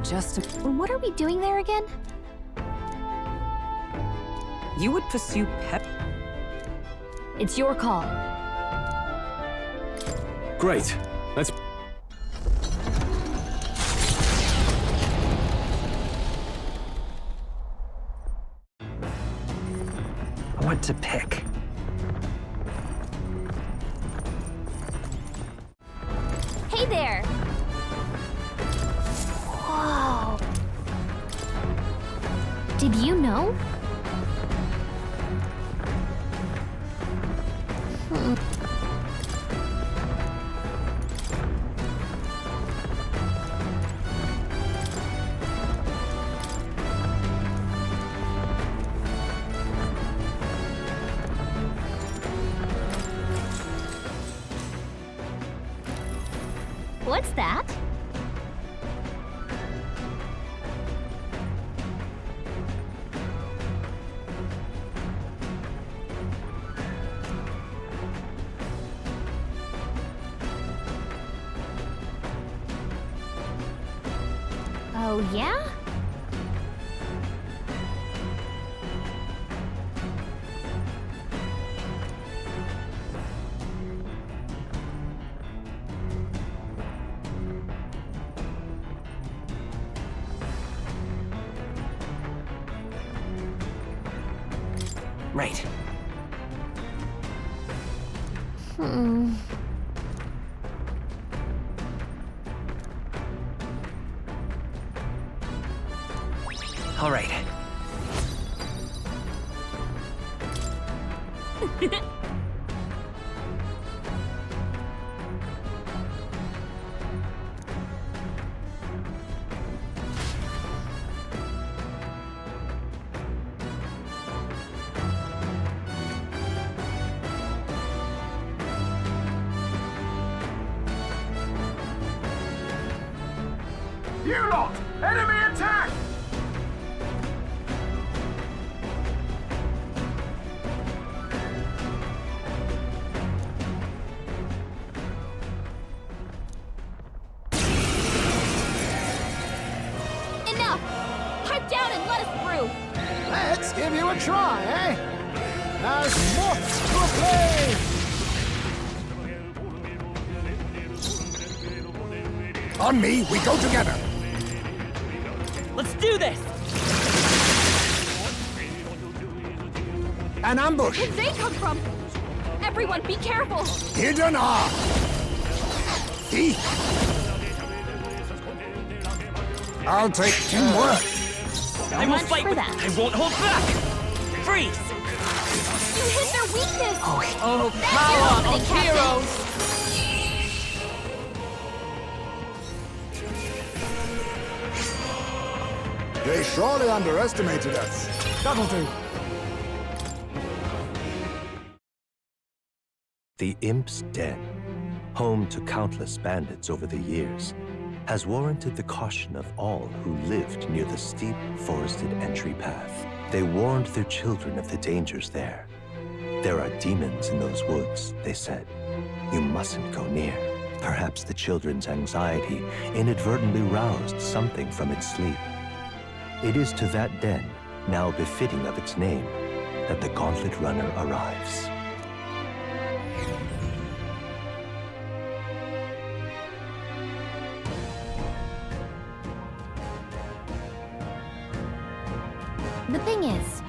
just... What are we doing there again? You would pursue pep... It's your call. Great. Let's... What to pick? Hey there! Whoa! Did you know? What's that? Oh, yeah? Right. All right. You lot! Enemy attack! Enough! Pipe down and let us through! Let's give you a try, eh? There's more to play! On me, we go together! Let's do this! An ambush! Where'd they come from? Everyone, be careful! Hidden are! See? I'll take teamwork! I will much fight for with... that. I won't hold back! Freeze! You hit their weakness! Oh, That's power your of opening, Captain. heroes! They surely underestimated us. That'll do. The Imp's Den, home to countless bandits over the years, has warranted the caution of all who lived near the steep, forested entry path. They warned their children of the dangers there. There are demons in those woods, they said. You mustn't go near. Perhaps the children's anxiety inadvertently roused something from its sleep. It is to that den, now befitting of its name, that the Gauntlet Runner arrives. The thing is,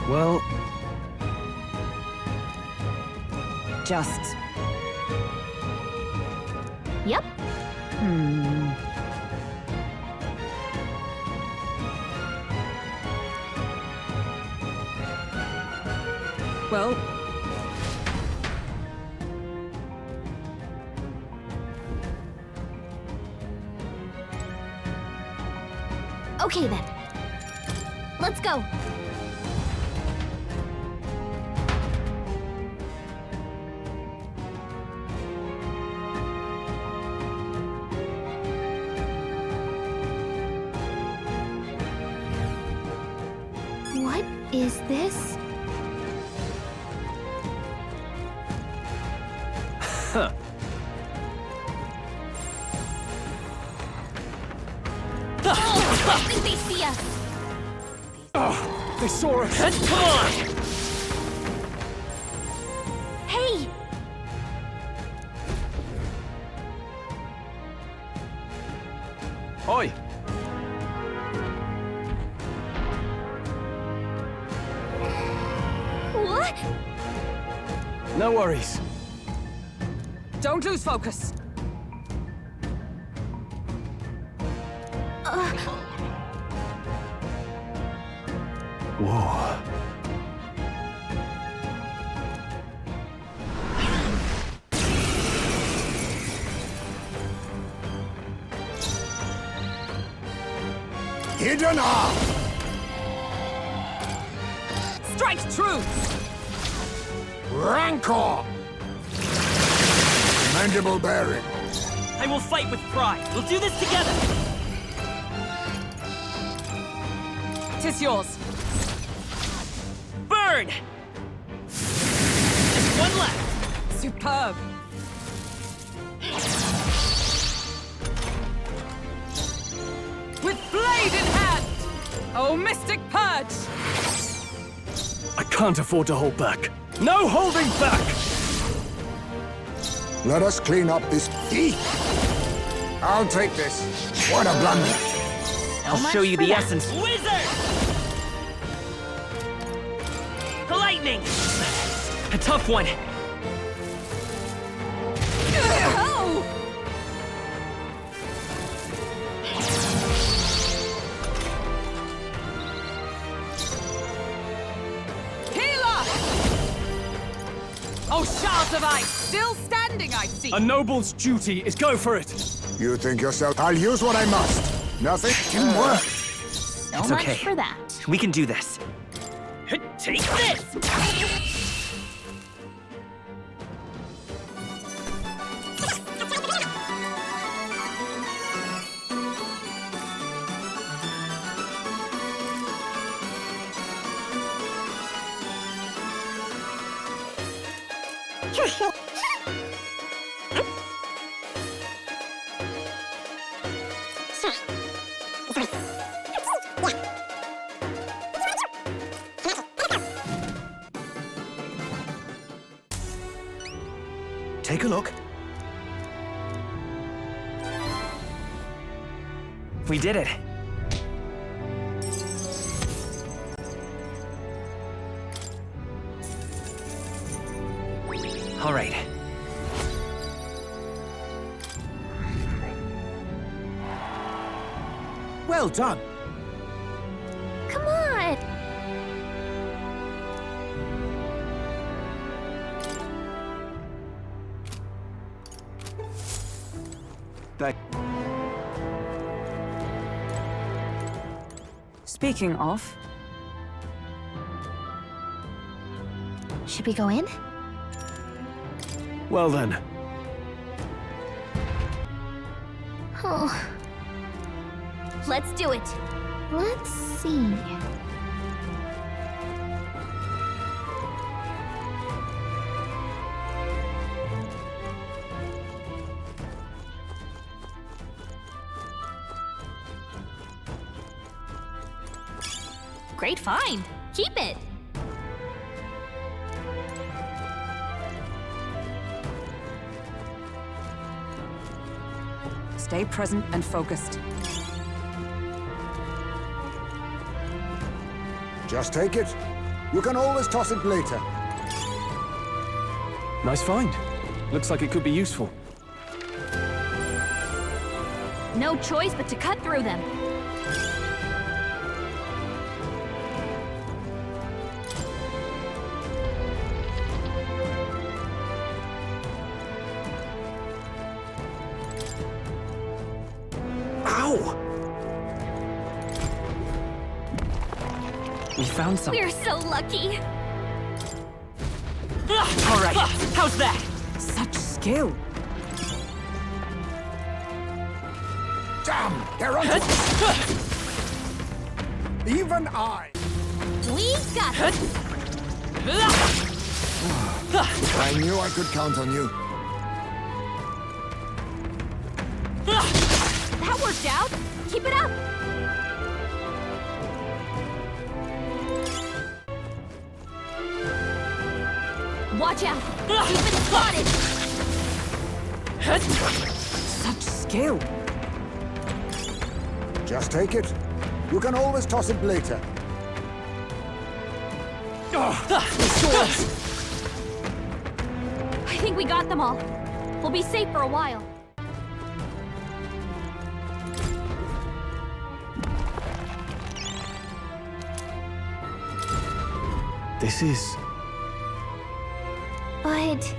Well, Just... yep. Well... Okay then. Let's go. What is this? I think they see us. They saw us. Come on! Hey! Oi! What? No worries. Don't lose focus. Whoa. Hidden arm! Strike true! Rancor! Mandible bearing. I will fight with pride. We'll do this together. Tis yours. Burn! Just one left. Superb. With blade in hand! Oh, mystic purge! I can't afford to hold back. No holding back! Let us clean up this thief. I'll take this. What a blunder. I'll show you the essence. Wizard! Lightning! A tough one. Oh! Healer! Oh, shards of ice! Still standing, I see! A noble's duty is go for it. You think yourself? I'll use what I must. Nothing can work. So It's much okay. for that. We can do this. Take this! Take a look. We did it. All right. Well done. Come on! Speaking of, Should we go in? Well then. Oh. Let's do it. Let's see. Great find. Keep it. stay present and focused. Just take it. You can always toss it later. Nice find. Looks like it could be useful. No choice but to cut through them. Ow! We found something. We're so lucky. All right, how's that? Such skill. Damn! They're on to us! Even I! We got it. I knew I could count on you. That worked out. Keep it up. Watch out! He's been spotted! Such skill. Just take it. You can always toss it later. I think we got them all. We'll be safe for a while. This is... But...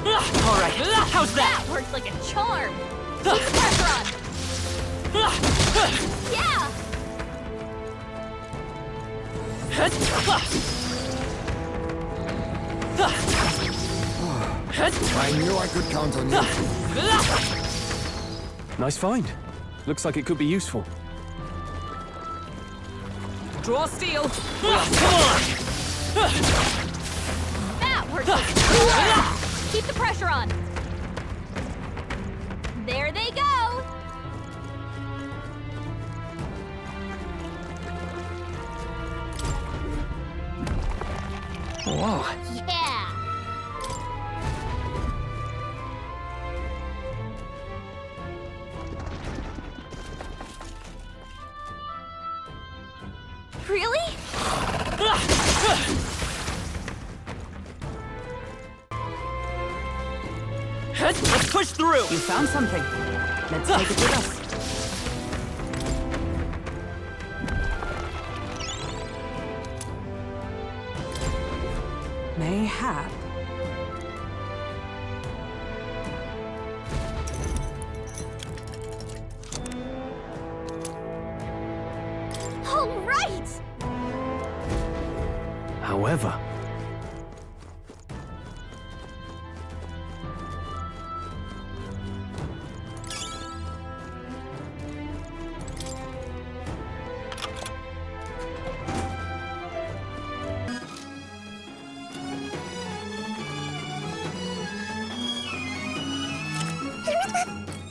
All right, how's that? That worked like a charm! Keep the pressure on! Yeah! I knew I could count on you. nice find. Looks like it could be useful. Draw steel. Come on! That worked like a charm! Keep the pressure on! There they go! Whoa. Yeah! Really? Let's push through! You found something. Let's take it with us. Mayhap. All right! However...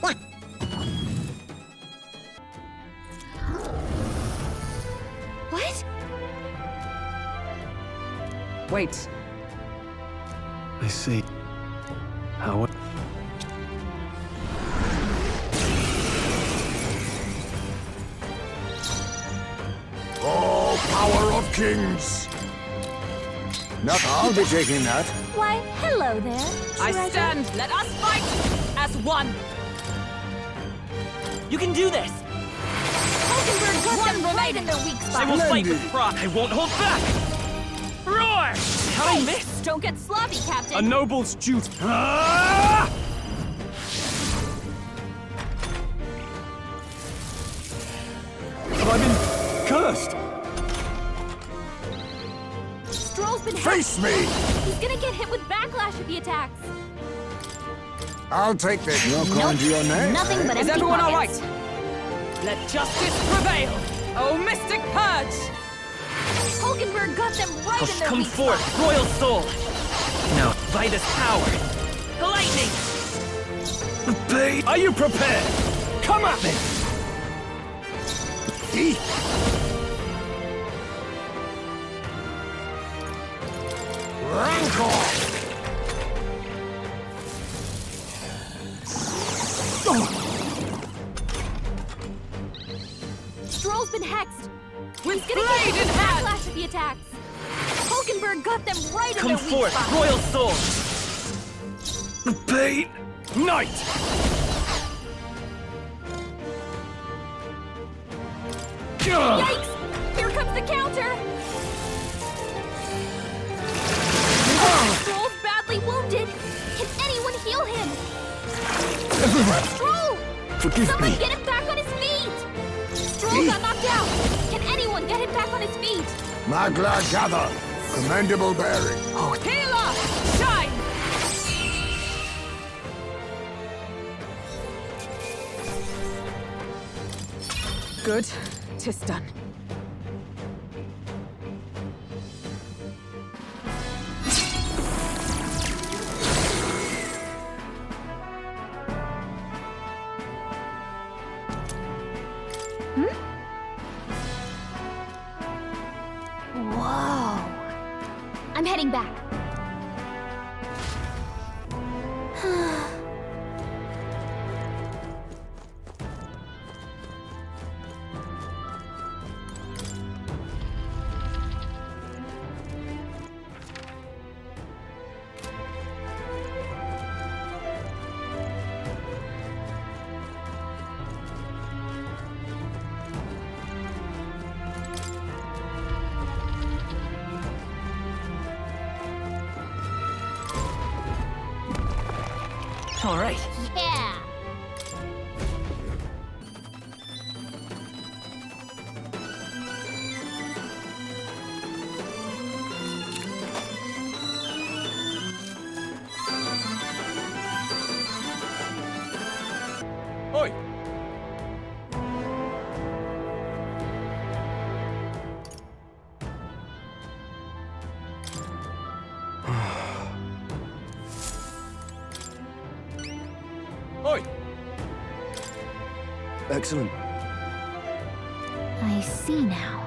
What? Wait. I see. However... Oh, power of kings! Not I'll be taking that. Why, hello there. I treasure. stand. Let us fight as one. You can do this! Hulkenberg got them right in their weak I spot. will fight Splendid. with pride! I won't hold back! Roar! How'd I miss? Don't get sloppy, Captain. A noble's duty. Ah! Have I been cursed? Stroll's been hit. Face me! He's gonna get hit with backlash if he attacks. I'll take this. No Nope. calling to your name. Nothing but Is empty everyone all pockets. right? Let justice prevail. Oh, Mystic Purge. Hulkenberg got them right in their Come weak forth, spot. royal soul! Now, by this power, the lightning! Pain. Are you prepared? Come at me! Rancor! Stroll's been hexed. With He's gonna blade get hit in with hand. backlash if he attacks. Hulkenberg got them right in Come their weak forth, spot. royal soul! Pain. Night. Yikes! Here comes the counter! Stroll's badly wounded! Can anyone heal him? Everyone! Stroll! Forgive Someone me. get him back on his feet! Stroll got knocked out! Can anyone get him back on his feet? Magla gather! Commendable bearing. Healer, shine. Good. 'Tis done. Whoa. I'm heading back. All right. Yeah. Oi! Oi! Excellent. I see now.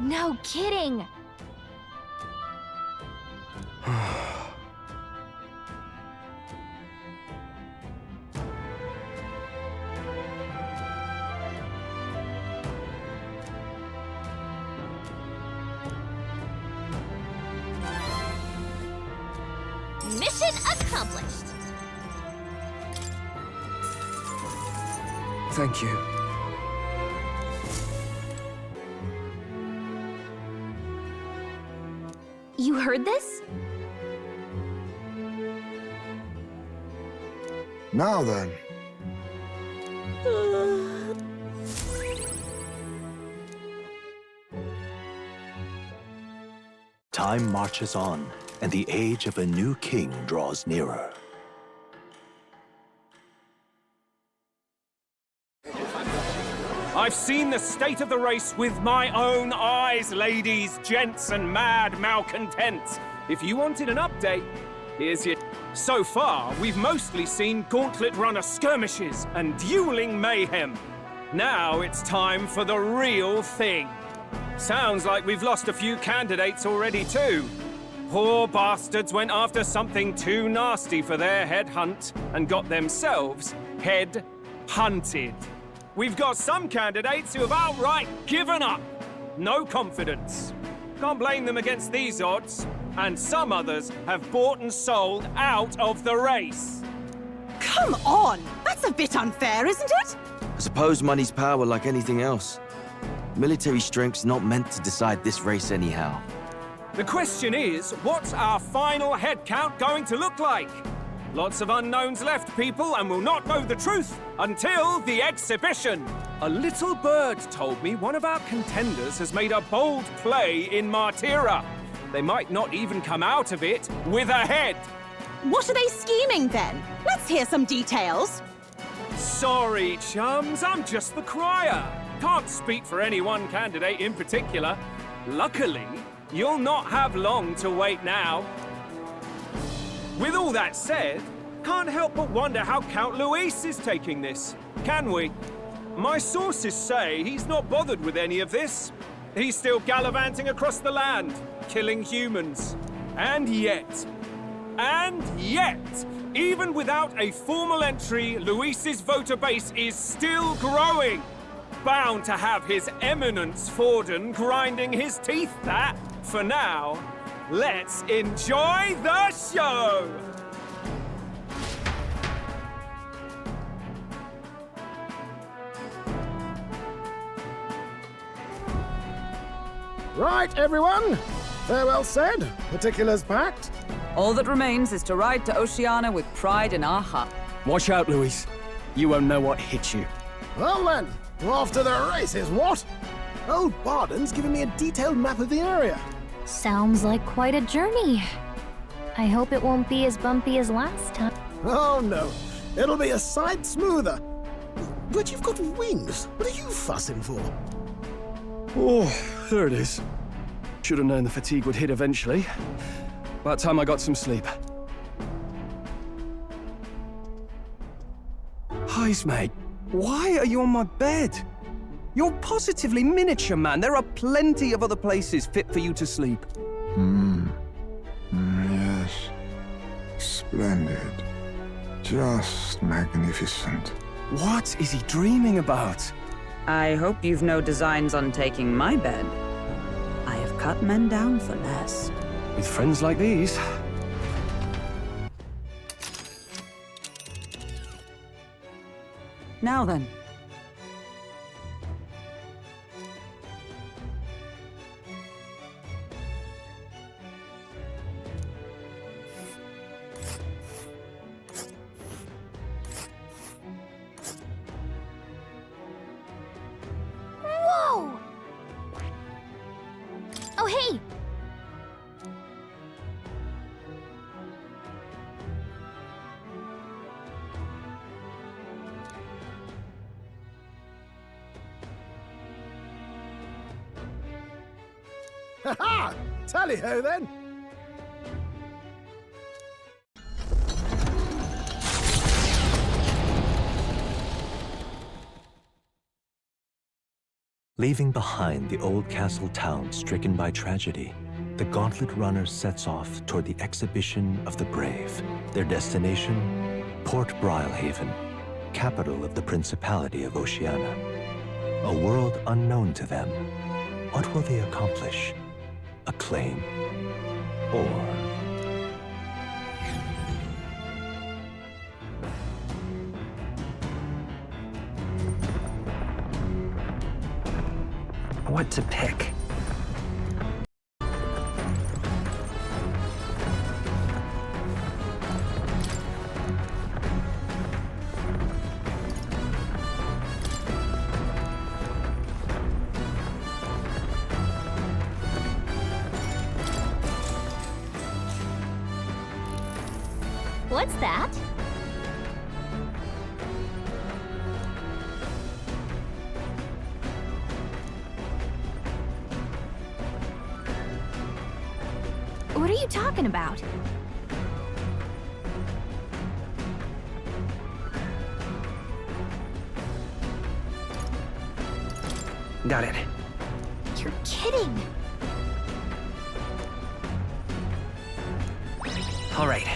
No kidding. Mission accomplished. Thank you. You heard this? Now then. Time marches on, and the age of a new king draws nearer. I've seen the state of the race with my own eyes, ladies, gents, and mad malcontents. If you wanted an update, here's your... So far, we've mostly seen gauntlet runner skirmishes and dueling mayhem. Now it's time for the real thing. Sounds like we've lost a few candidates already too. Poor bastards went after something too nasty for their head hunt and got themselves head hunted. We've got some candidates who have outright given up. No confidence. Can't blame them against these odds. And some others have bought and sold out of the race. Come on! That's a bit unfair, isn't it? I suppose money's power like anything else. Military strength's not meant to decide this race anyhow. The question is, what's our final head count going to look like? Lots of unknowns left, people, and we'll not know the truth until the exhibition. A little bird told me one of our contenders has made a bold play in Martira. They might not even come out of it with a head. What are they scheming then? Let's hear some details. Sorry, chums, I'm just the crier. Can't speak for any one candidate in particular. Luckily, you'll not have long to wait now. With all that said, can't help but wonder how Count Luis is taking this, can we? My sources say he's not bothered with any of this. He's still gallivanting across the land, killing humans. And yet, even without a formal entry, Luis's voter base is still growing. Bound to have His Eminence Forden grinding his teeth, that. For now, let's enjoy the show! Right, everyone. Farewell said, particulars packed. All that remains is to ride to Oceania with pride in our heart. Watch out, Luis. You won't know what hit you. Well then, Off to the races, what? Old Barden's giving me a detailed map of the area. Sounds like quite a journey. I hope it won't be as bumpy as last time. Oh no, it'll be a sight smoother. But you've got wings. What are you fussing for? Oh, there it is. Should have known the fatigue would hit eventually. About time I got some sleep. Heis, mate, why are you on my bed? You're positively miniature, man. There are plenty of other places fit for you to sleep. Yes. Splendid. Just magnificent. What is he dreaming about? I hope you've no designs on taking my bed. I have cut men down for less. With friends like these. Now then. Whoa! Oh, hey! Ha-ha! Tally-ho then! Leaving behind the old castle town stricken by tragedy, the Gauntlet Runner sets off toward the exhibition of the brave. Their destination, Port Brilehaven, capital of the Principality of Oceania. A world unknown to them. What will they accomplish? Acclaim? Or... What to pick? What's that? What are you talking about? Got it. You're kidding! All right.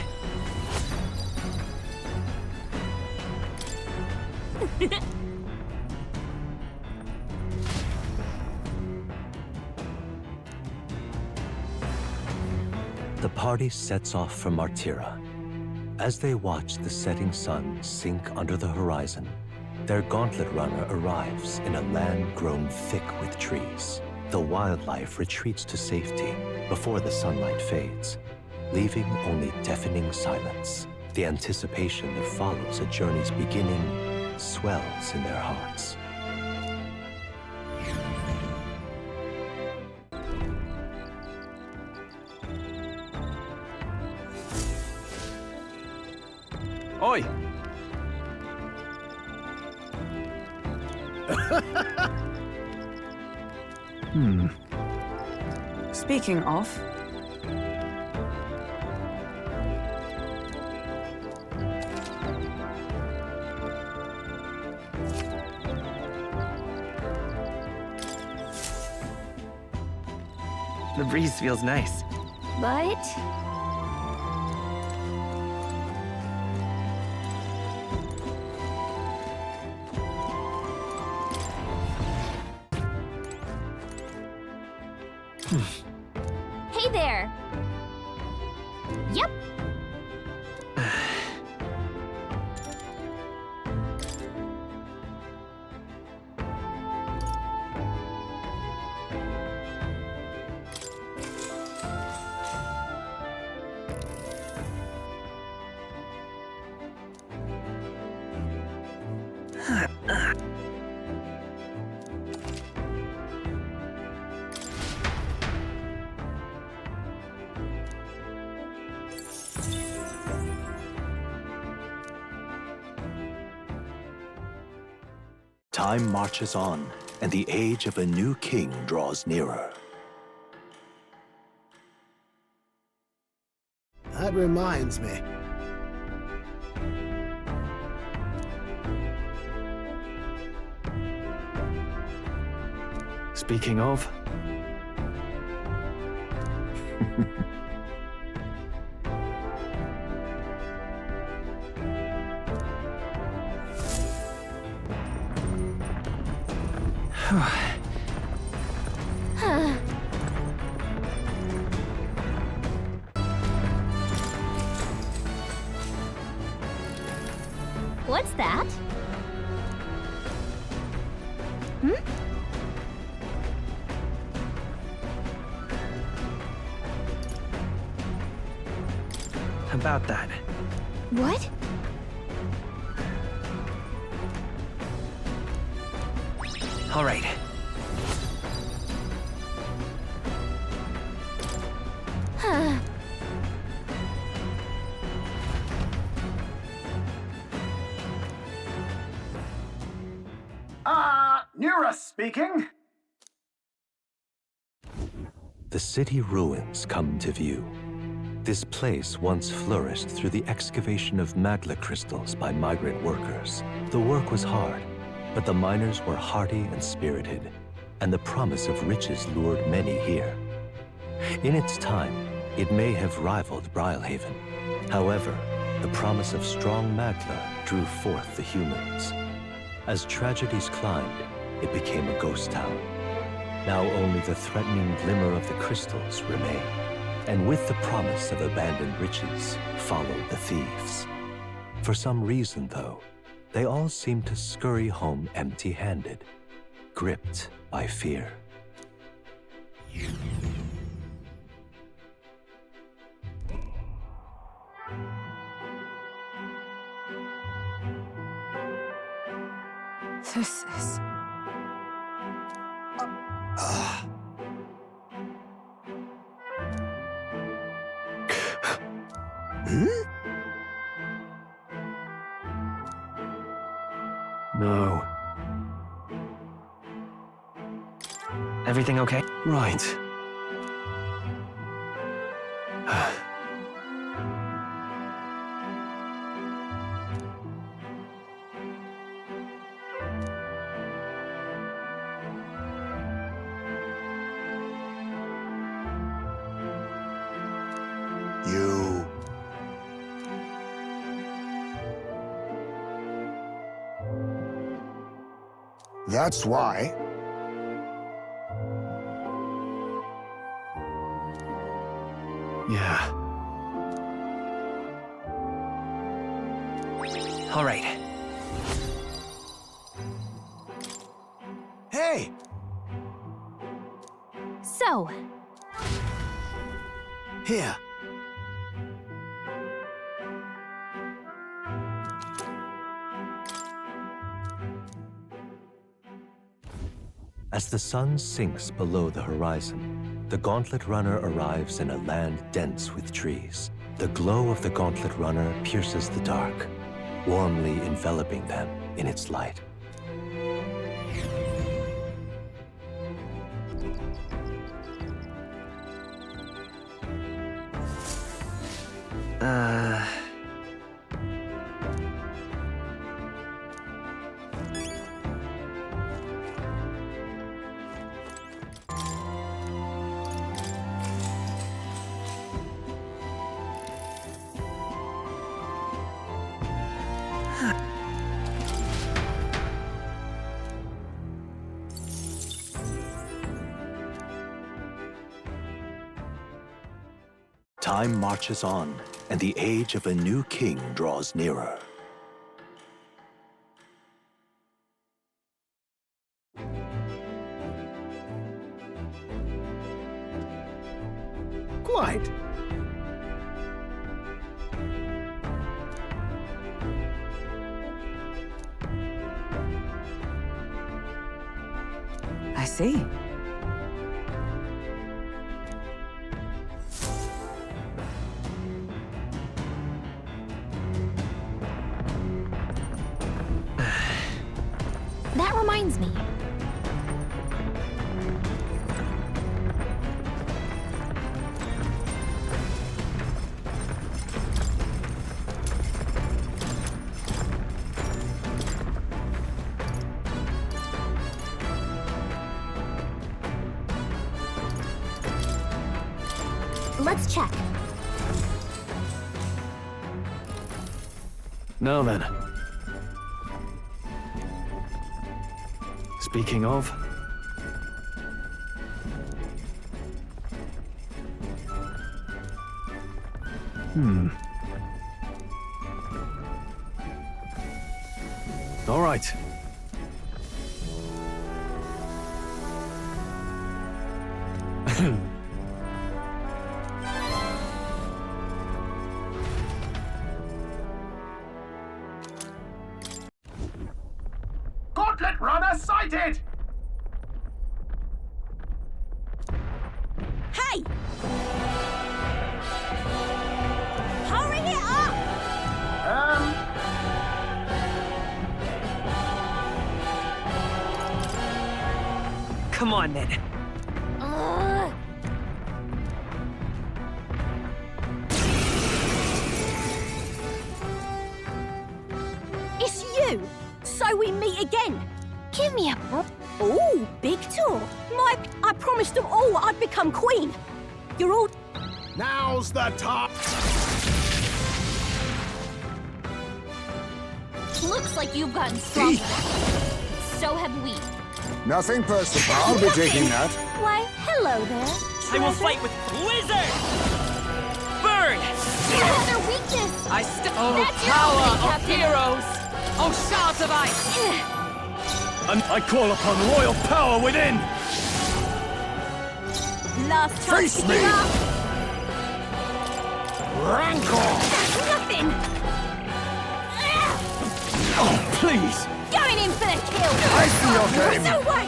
The party sets off for Martira. As they watch the setting sun sink under the horizon, their Gauntlet Runner arrives in a land grown thick with trees. The wildlife retreats to safety before the sunlight fades, leaving only deafening silence. The anticipation that follows a journey's beginning swells in their hearts. Oi! Speaking of, The breeze feels nice. But... Hey there! Yep. Time marches on, and the age of a new king draws nearer. That reminds me. Speaking of... What's that? Hmm? About that. What? All right. Nira speaking. The city ruins come to view. This place once flourished through the excavation of magla crystals by migrant workers. The work was hard, but the miners were hardy and spirited, and the promise of riches lured many here. In its time, it may have rivaled Brilhaven. However, the promise of strong magla drew forth the humans. As tragedies climbed, it became a ghost town. Now only the threatening glimmer of the crystals remain. And with the promise of abandoned riches followed the thieves. For some reason, though, they all seemed to scurry home empty-handed, gripped by fear. This is... No. Everything okay? Right. You. That's why. Yeah. All right. Hey! So, Here. As the sun sinks below the horizon, the Gauntlet Runner arrives in a land dense with trees. The glow of the Gauntlet Runner pierces the dark, warmly enveloping them in its light. Time marches on, and the age of a new king draws nearer. Quite. I see. that reminds me. Let's check. Now then. Speaking of... All right. Gauntlet runner sighted! Hey! Hurry it up! Come on, then. It's you! So we meet again! Give me a break. Ooh, big talk! I promised them all I'd become queen! You're all... Now's the time. Looks like you've gotten stronger. So have we. Nothing personal. I'll be taking that. Why, hello there. I will fight with Blizzard! Burn! That's their weakness. Oh, That's your power opening, of Captain. heroes! Oh, shards of ice! And I call upon royal power within! Last chance Face to me. give up! Rancor! That's nothing! Oh, please! Going in for the kill! I see your game. No way!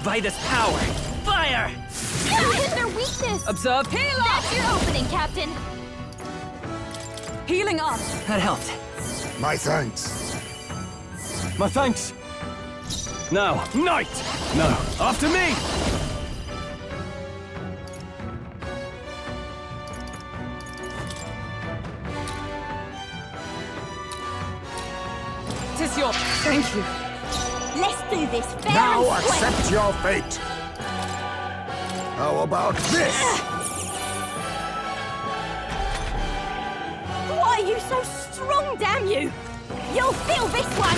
Vitus power! Fire! That is their weakness. Observe heal up! That's your opening, Captain. Healing up! That helped. My thanks. My thanks! Now, Knight! No, after me! Tis your... Thank you. Let's do this fair Now and square. accept your fate. How about this? Why are you so strong, damn you? You'll feel this one!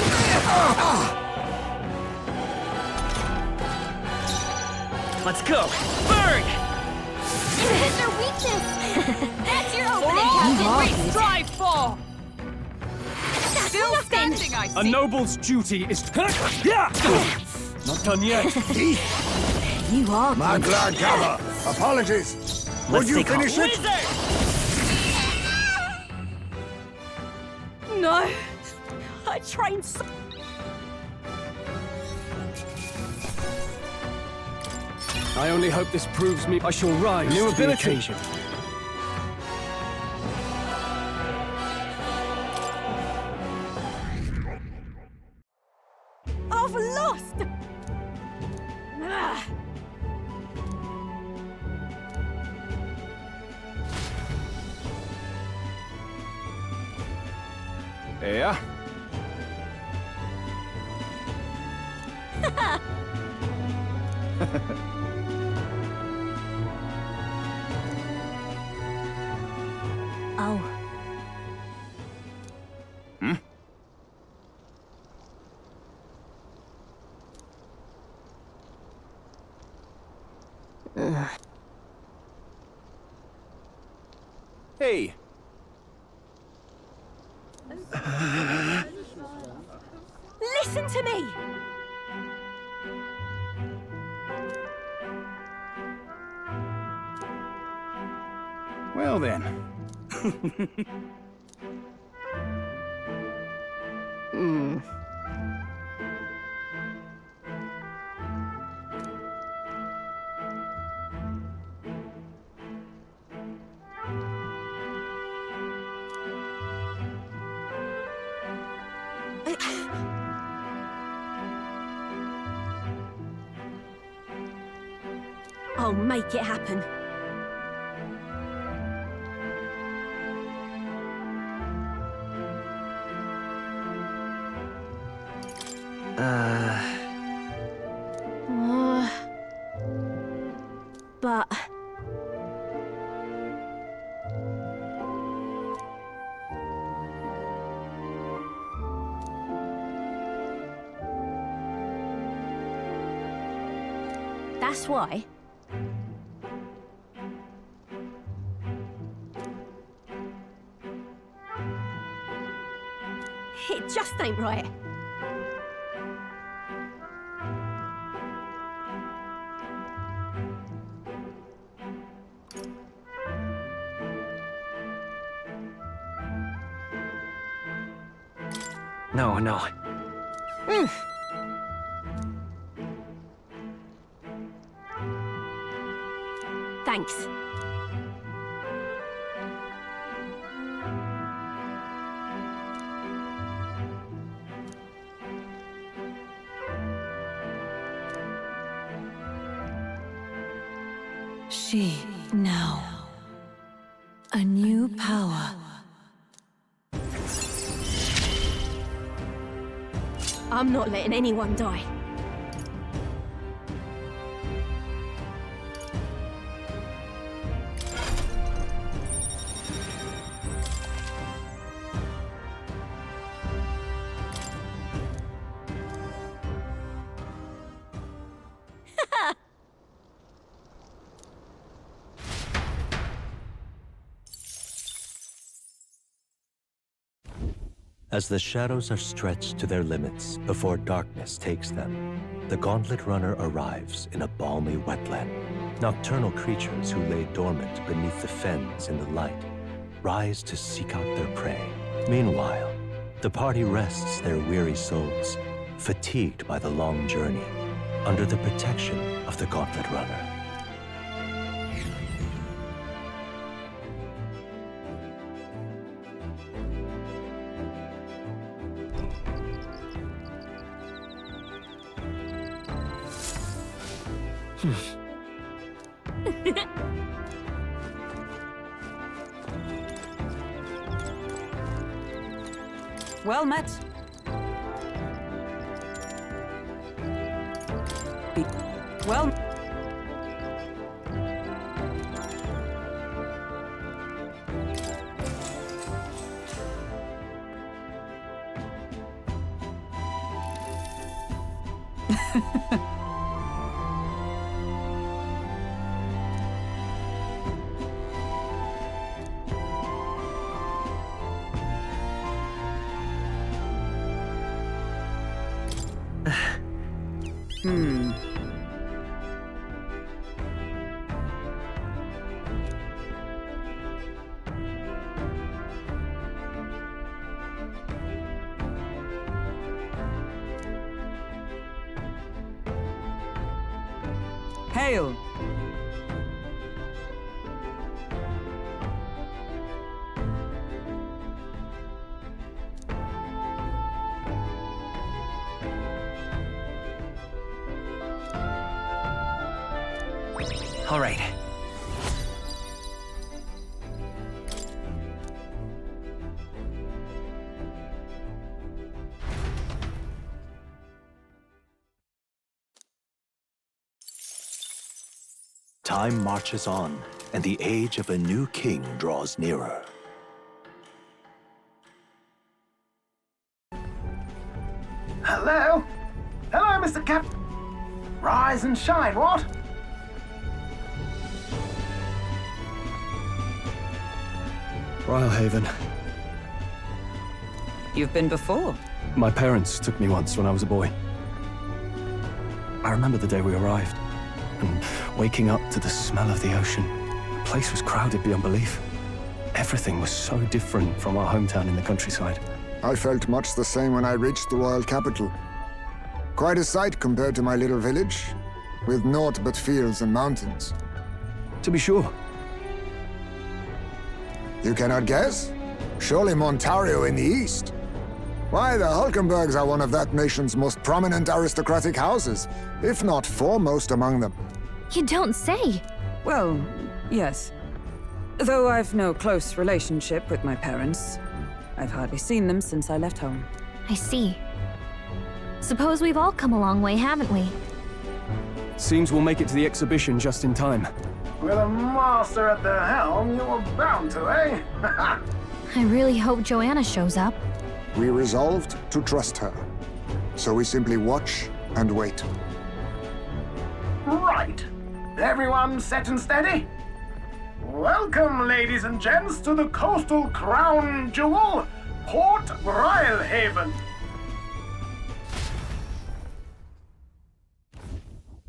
Let's go! Burn! It is their weakness. That's your For opening, all Captain. we strive for! Still nothing. standing, I see. A noble's duty is... Yeah! Not done yet. You are My glad gather. Apologies. Would Let's you take finish on it? Blizzard! No. I trained so... I only hope this proves me I shall rise New to the ability. occasion. I've lost! Ah. Yeah? Oh. Hey! Listen to me! Well then. I'll make it happen. But... That's why. It just ain't right. No, no. Thanks. She now. A new power. I'm not letting anyone die. As the shadows are stretched to their limits before darkness takes them, the Gauntlet Runner arrives in a balmy wetland. Nocturnal creatures who lay dormant beneath the fens in the light rise to seek out their prey. Meanwhile, the party rests their weary souls, fatigued by the long journey, under the protection of the Gauntlet Runner. Well met. Well... Hail! All right. Time marches on, and the age of a new king draws nearer. Hello? Hello, Mr. Cap... Rise and shine, what? Haven. You've been before. My parents took me once when I was a boy. I remember the day we arrived, and waking up to the smell of the ocean. The place was crowded beyond belief. Everything was so different from our hometown in the countryside. I felt much the same when I reached the royal capital. Quite a sight compared to my little village, with naught but fields and mountains. To be sure. You cannot guess? Surely Montario in the east. Why, the Hulkenbergs are one of that nation's most prominent aristocratic houses, if not foremost among them. You don't say. Well, yes. Though I've no close relationship with my parents, I've hardly seen them since I left home. I see. Suppose we've all come a long way, haven't we? Seems we'll make it to the exhibition just in time. With a master at the helm, you were bound to, eh? I really hope Joanna shows up. We resolved to trust her. So we simply watch and wait. Right. Everyone set and steady? Welcome, ladies and gents, to the coastal crown jewel, Port Rylehaven.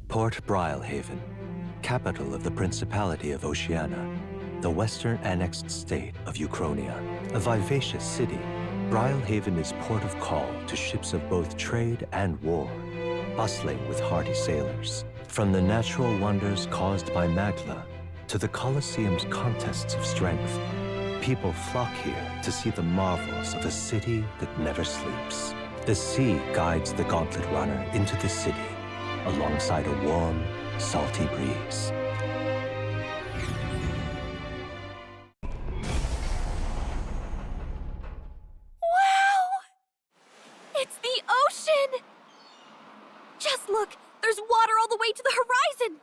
Port Rylehaven, capital of the Principality of Oceania, the western annexed state of Uchronia. A vivacious city, Rylehaven is port of call to ships of both trade and war, bustling with hardy sailors. From the natural wonders caused by Magla to the Colosseum's contests of strength, people flock here to see the marvels of a city that never sleeps. The sea guides the gauntlet runner into the city, alongside a warm, salty breeze. Wow! It's the ocean! Just look! There's water all the way to the horizon!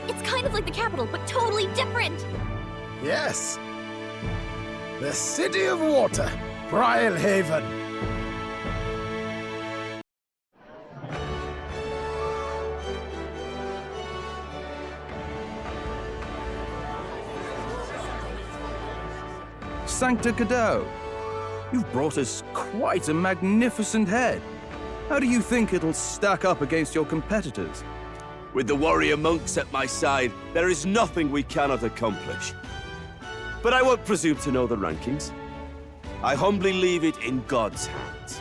It's kind of like the capital, but totally different! Yes. The City of Water, Rylehaven. Sancta Cadeau, you've brought us quite a magnificent head. How do you think it'll stack up against your competitors? With the warrior monks at my side, there is nothing we cannot accomplish. But I won't presume to know the rankings. I humbly leave it in God's hands.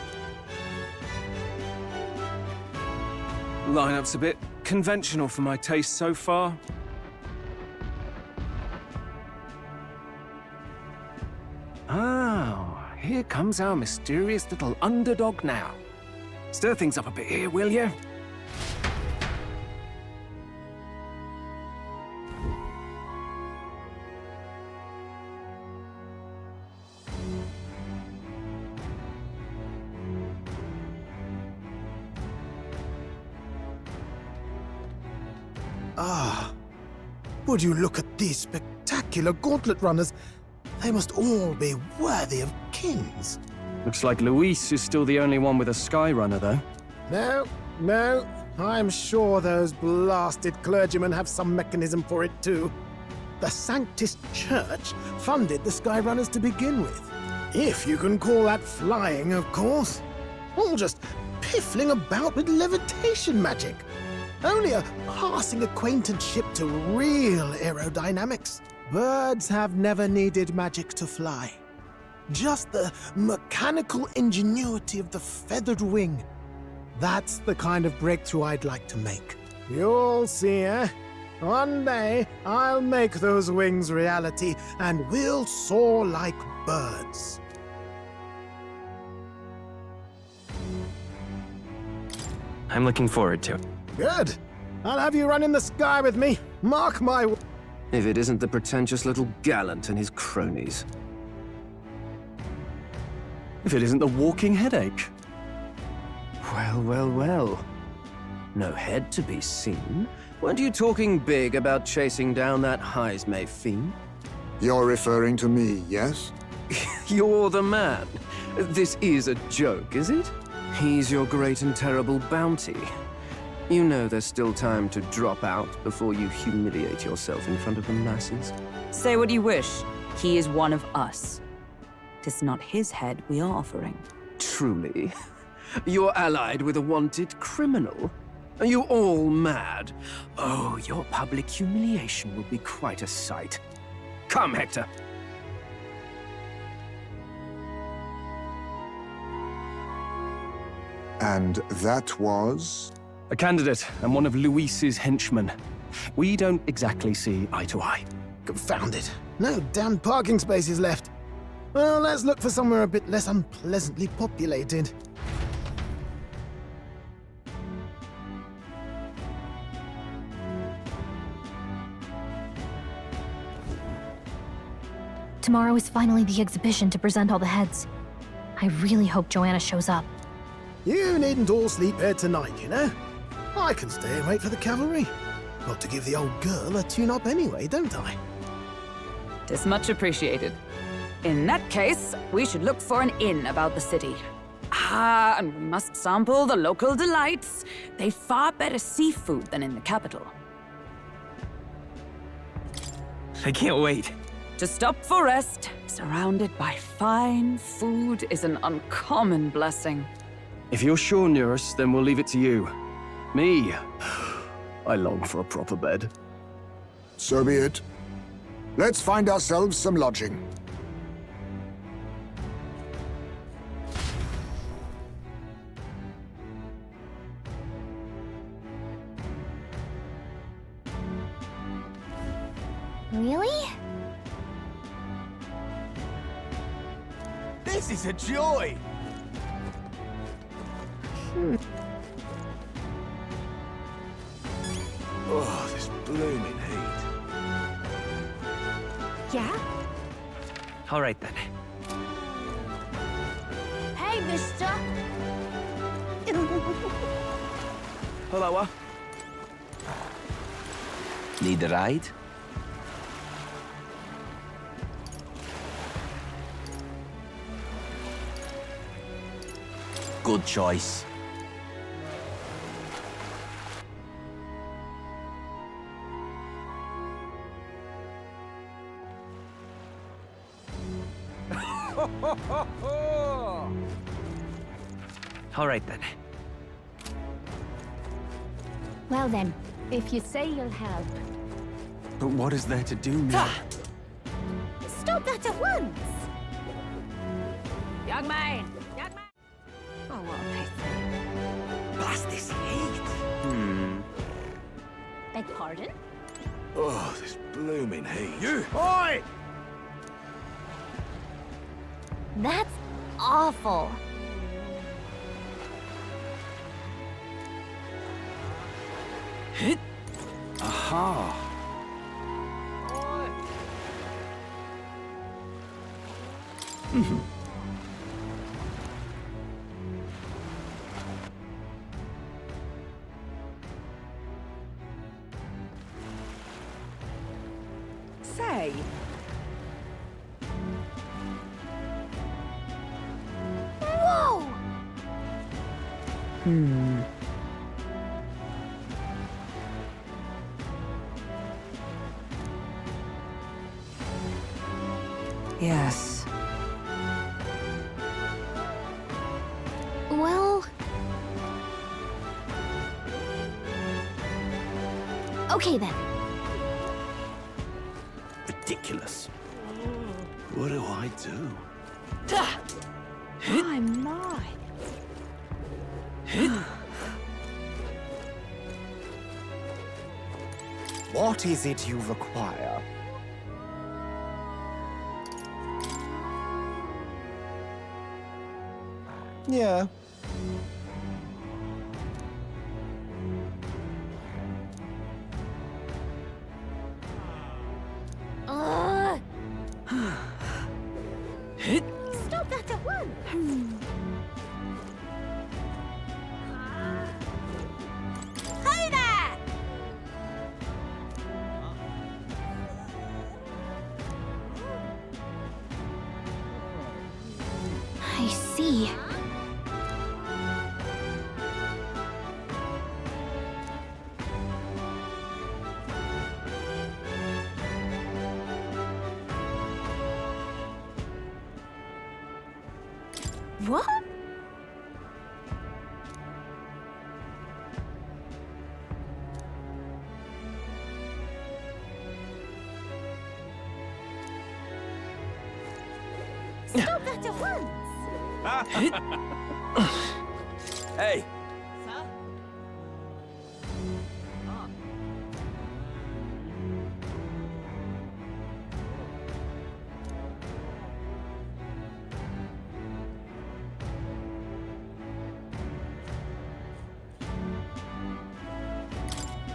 Lineup's a bit conventional for my taste so far. Oh, here comes our mysterious little underdog now. Stir things up a bit here, will you? Ah, would you look at these spectacular gauntlet runners? They must all be worthy of kings. Looks like Luis is still the only one with a Skyrunner, though. No, I'm sure those blasted clergymen have some mechanism for it too. The Sanctist Church funded the Skyrunners to begin with. If you can call that flying, of course. All just piffling about with levitation magic. Only a passing acquaintanceship to real aerodynamics. Birds have never needed magic to fly. Just the mechanical ingenuity of the feathered wing. That's the kind of breakthrough I'd like to make. You'll see, eh? One day, I'll make those wings reality, and we'll soar like birds. I'm looking forward to it. Good. I'll have you run in the sky with me. Mark my... If it isn't the pretentious little gallant and his cronies. If it isn't the walking headache. Well. No head to be seen. Weren't you talking big about chasing down that Heismay fiend? You're referring to me, yes? You're the man. This is a joke, is it? He's your great and terrible bounty. You know there's still time to drop out before you humiliate yourself in front of the masses. Say what you wish. He is one of us. 'Tis not his head we are offering. Truly? You're allied with a wanted criminal? Are you all mad? Oh, your public humiliation will be quite a sight. Come, Hector. And that was? A candidate and one of Luis's henchmen. We don't exactly see eye to eye. Confound it. No damn parking spaces left. Well, let's look for somewhere a bit less unpleasantly populated. Tomorrow is finally the exhibition to present all the heads. I really hope Joanna shows up. You needn't all sleep here tonight, you know? I can stay and wait for the cavalry. Got to give the old girl a tune-up anyway, don't I? Tis much appreciated. In that case, we should look for an inn about the city. Ah, and we must sample the local delights. They've far better seafood than in the capital. I can't wait. To stop for rest, surrounded by fine food, is an uncommon blessing. If you're sure, Nearest, then we'll leave it to you. Me, I long for a proper bed. So be it. Let's find ourselves some lodging. Really? This is a joy! Oh, this blooming heat. Yeah? All right then. Hey, mister! Hello, Need a ride? Good choice. All right then. Well then, if you say you'll help. But what is there to do now? Stop that at once! Young man! Young man! Oh, what a pity. Blast this heat! Beg pardon? Oh, this blooming heat. You! Oi! That's awful. Aha! Say, Whoa! Yes. Well... Okay then. Ridiculous. What do I do? My, my. What is it you require? Yeah. Stop that at once! Hi there! I see. What? Stop that at once! Hey!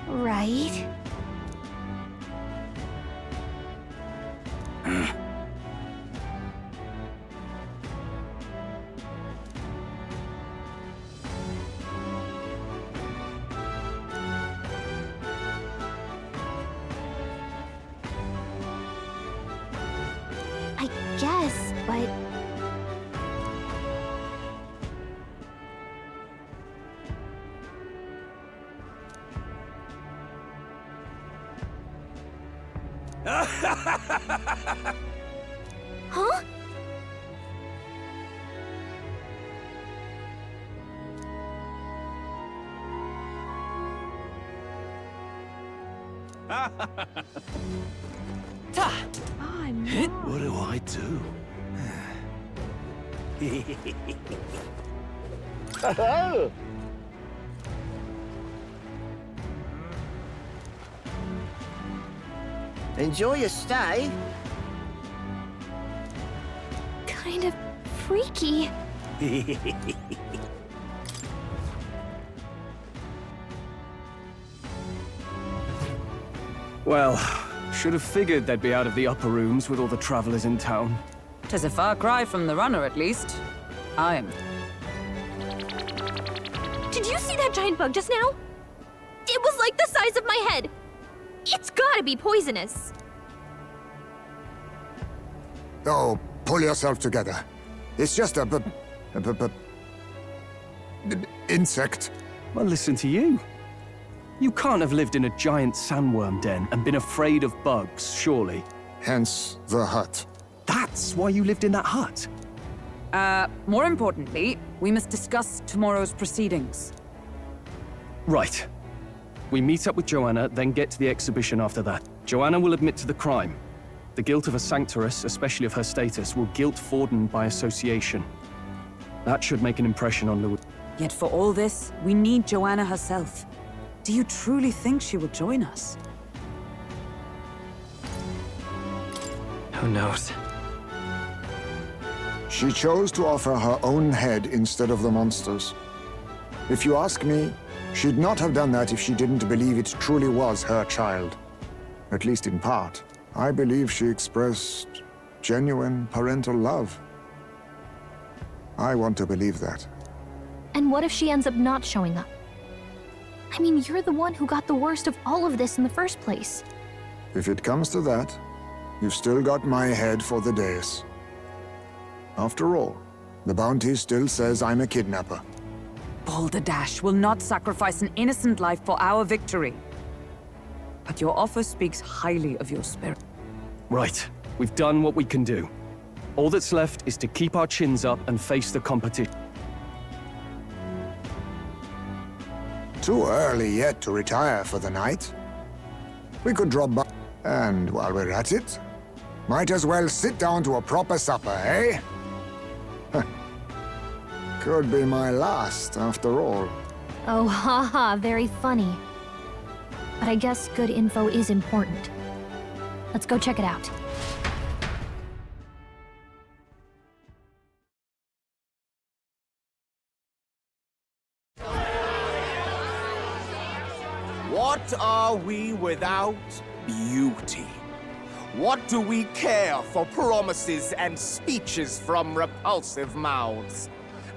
Right. I guess, but... Huh? I'm not. What do I do? Enjoy your stay. Kind of freaky. Well, should have figured they'd be out of the upper rooms with all the travelers in town. 'Tis a far cry from the runner, at least. I am. Did you see that giant bug just now? It was like the size of my head. It's gotta be poisonous. Oh, pull yourself together. It's just a insect. Well, listen to you. You can't have lived in a giant sandworm den and been afraid of bugs, surely. Hence the hut. That's why you lived in that hut? More importantly, we must discuss tomorrow's proceedings. Right. We meet up with Joanna, then get to the exhibition after that. Joanna will admit to the crime. The guilt of a sanctoress, especially of her status, will guilt Forden by association. That should make an impression on Louis. Yet for all this, we need Joanna herself. Do you truly think she will join us? Who knows? She chose to offer her own head instead of the monster's. If you ask me, she'd not have done that if she didn't believe it truly was her child. At least in part. I believe she expressed genuine parental love. I want to believe that. And what if she ends up not showing up? I mean, you're the one who got the worst of all of this in the first place. If it comes to that, you've still got my head for the days. After all, the bounty still says I'm a kidnapper. Balderdash will not sacrifice an innocent life for our victory. But your offer speaks highly of your spirit. Right. We've done what we can do. All that's left is to keep our chins up and face the competition. Too early yet to retire for the night. We could drop by, and while we're at it, might as well sit down to a proper supper, eh? Could be my last, after all. Oh, haha, very funny. But I guess good info is important. Let's go check it out. What are we without beauty? What do we care for promises and speeches from repulsive mouths?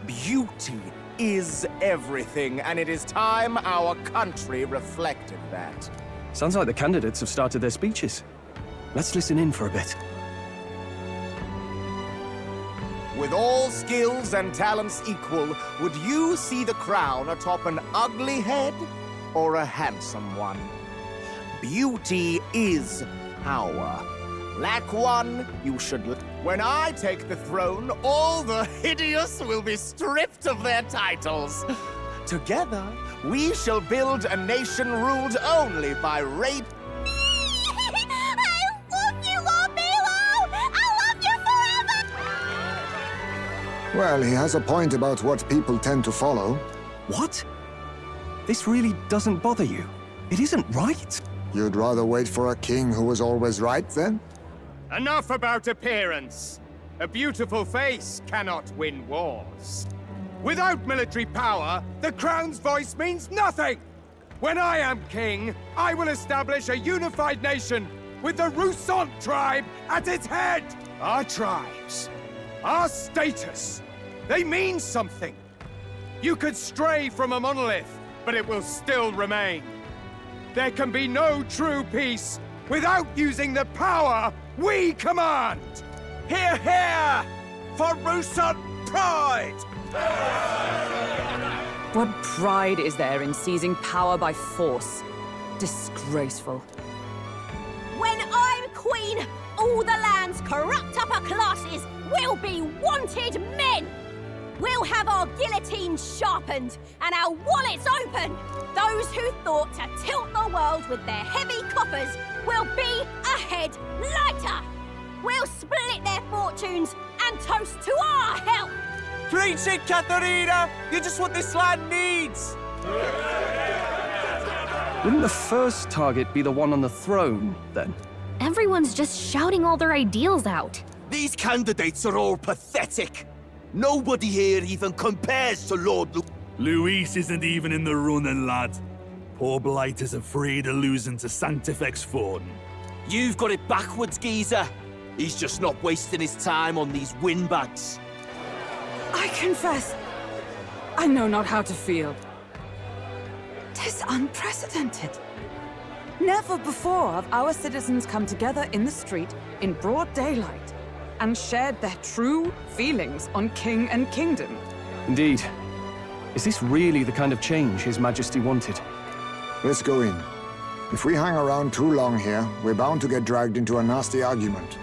Beauty is everything, and it is time our country reflected that. Sounds like the candidates have started their speeches. Let's listen in for a bit. With all skills and talents equal, would you see the crown atop an ugly head or a handsome one? Beauty is power. Lack one, you should... When I take the throne, all the hideous will be stripped of their titles. Together, we shall build a nation ruled only by rape. I love you, Lobelo! I love you forever! Well, he has a point about what people tend to follow. What? This really doesn't bother you? It isn't right. You'd rather wait for a king who was always right, then? Enough about appearance. A beautiful face cannot win wars. Without military power, the crown's voice means nothing! When I am king, I will establish a unified nation with the Rousant tribe at its head! Our tribes, our status, they mean something. You could stray from a monolith, but it will still remain. There can be no true peace without using the power we command! Hear, hear! For Rousant pride! What pride is there in seizing power by force? Disgraceful. When I'm queen, all the land's corrupt upper classes will be wanted men! We'll have our guillotines sharpened and our wallets open! Those who thought to tilt the world with their heavy coffers will be a head lighter! We'll split their fortunes and toast to our help! Preach it, Katharina! You're just what this land needs! Wouldn't the first target be the one on the throne, then? Everyone's just shouting all their ideals out. These candidates are all pathetic. Nobody here even compares to Lord Luis isn't even in the running, lad. Poor Blight is afraid of losing to Sanctifex Forden. You've got it backwards, geezer. He's just not wasting his time on these windbags. I confess, I know not how to feel. 'Tis unprecedented. Never before have our citizens come together in the street in broad daylight and shared their true feelings on king and kingdom. Indeed. Is this really the kind of change His Majesty wanted? Let's go in. If we hang around too long here, we're bound to get dragged into a nasty argument.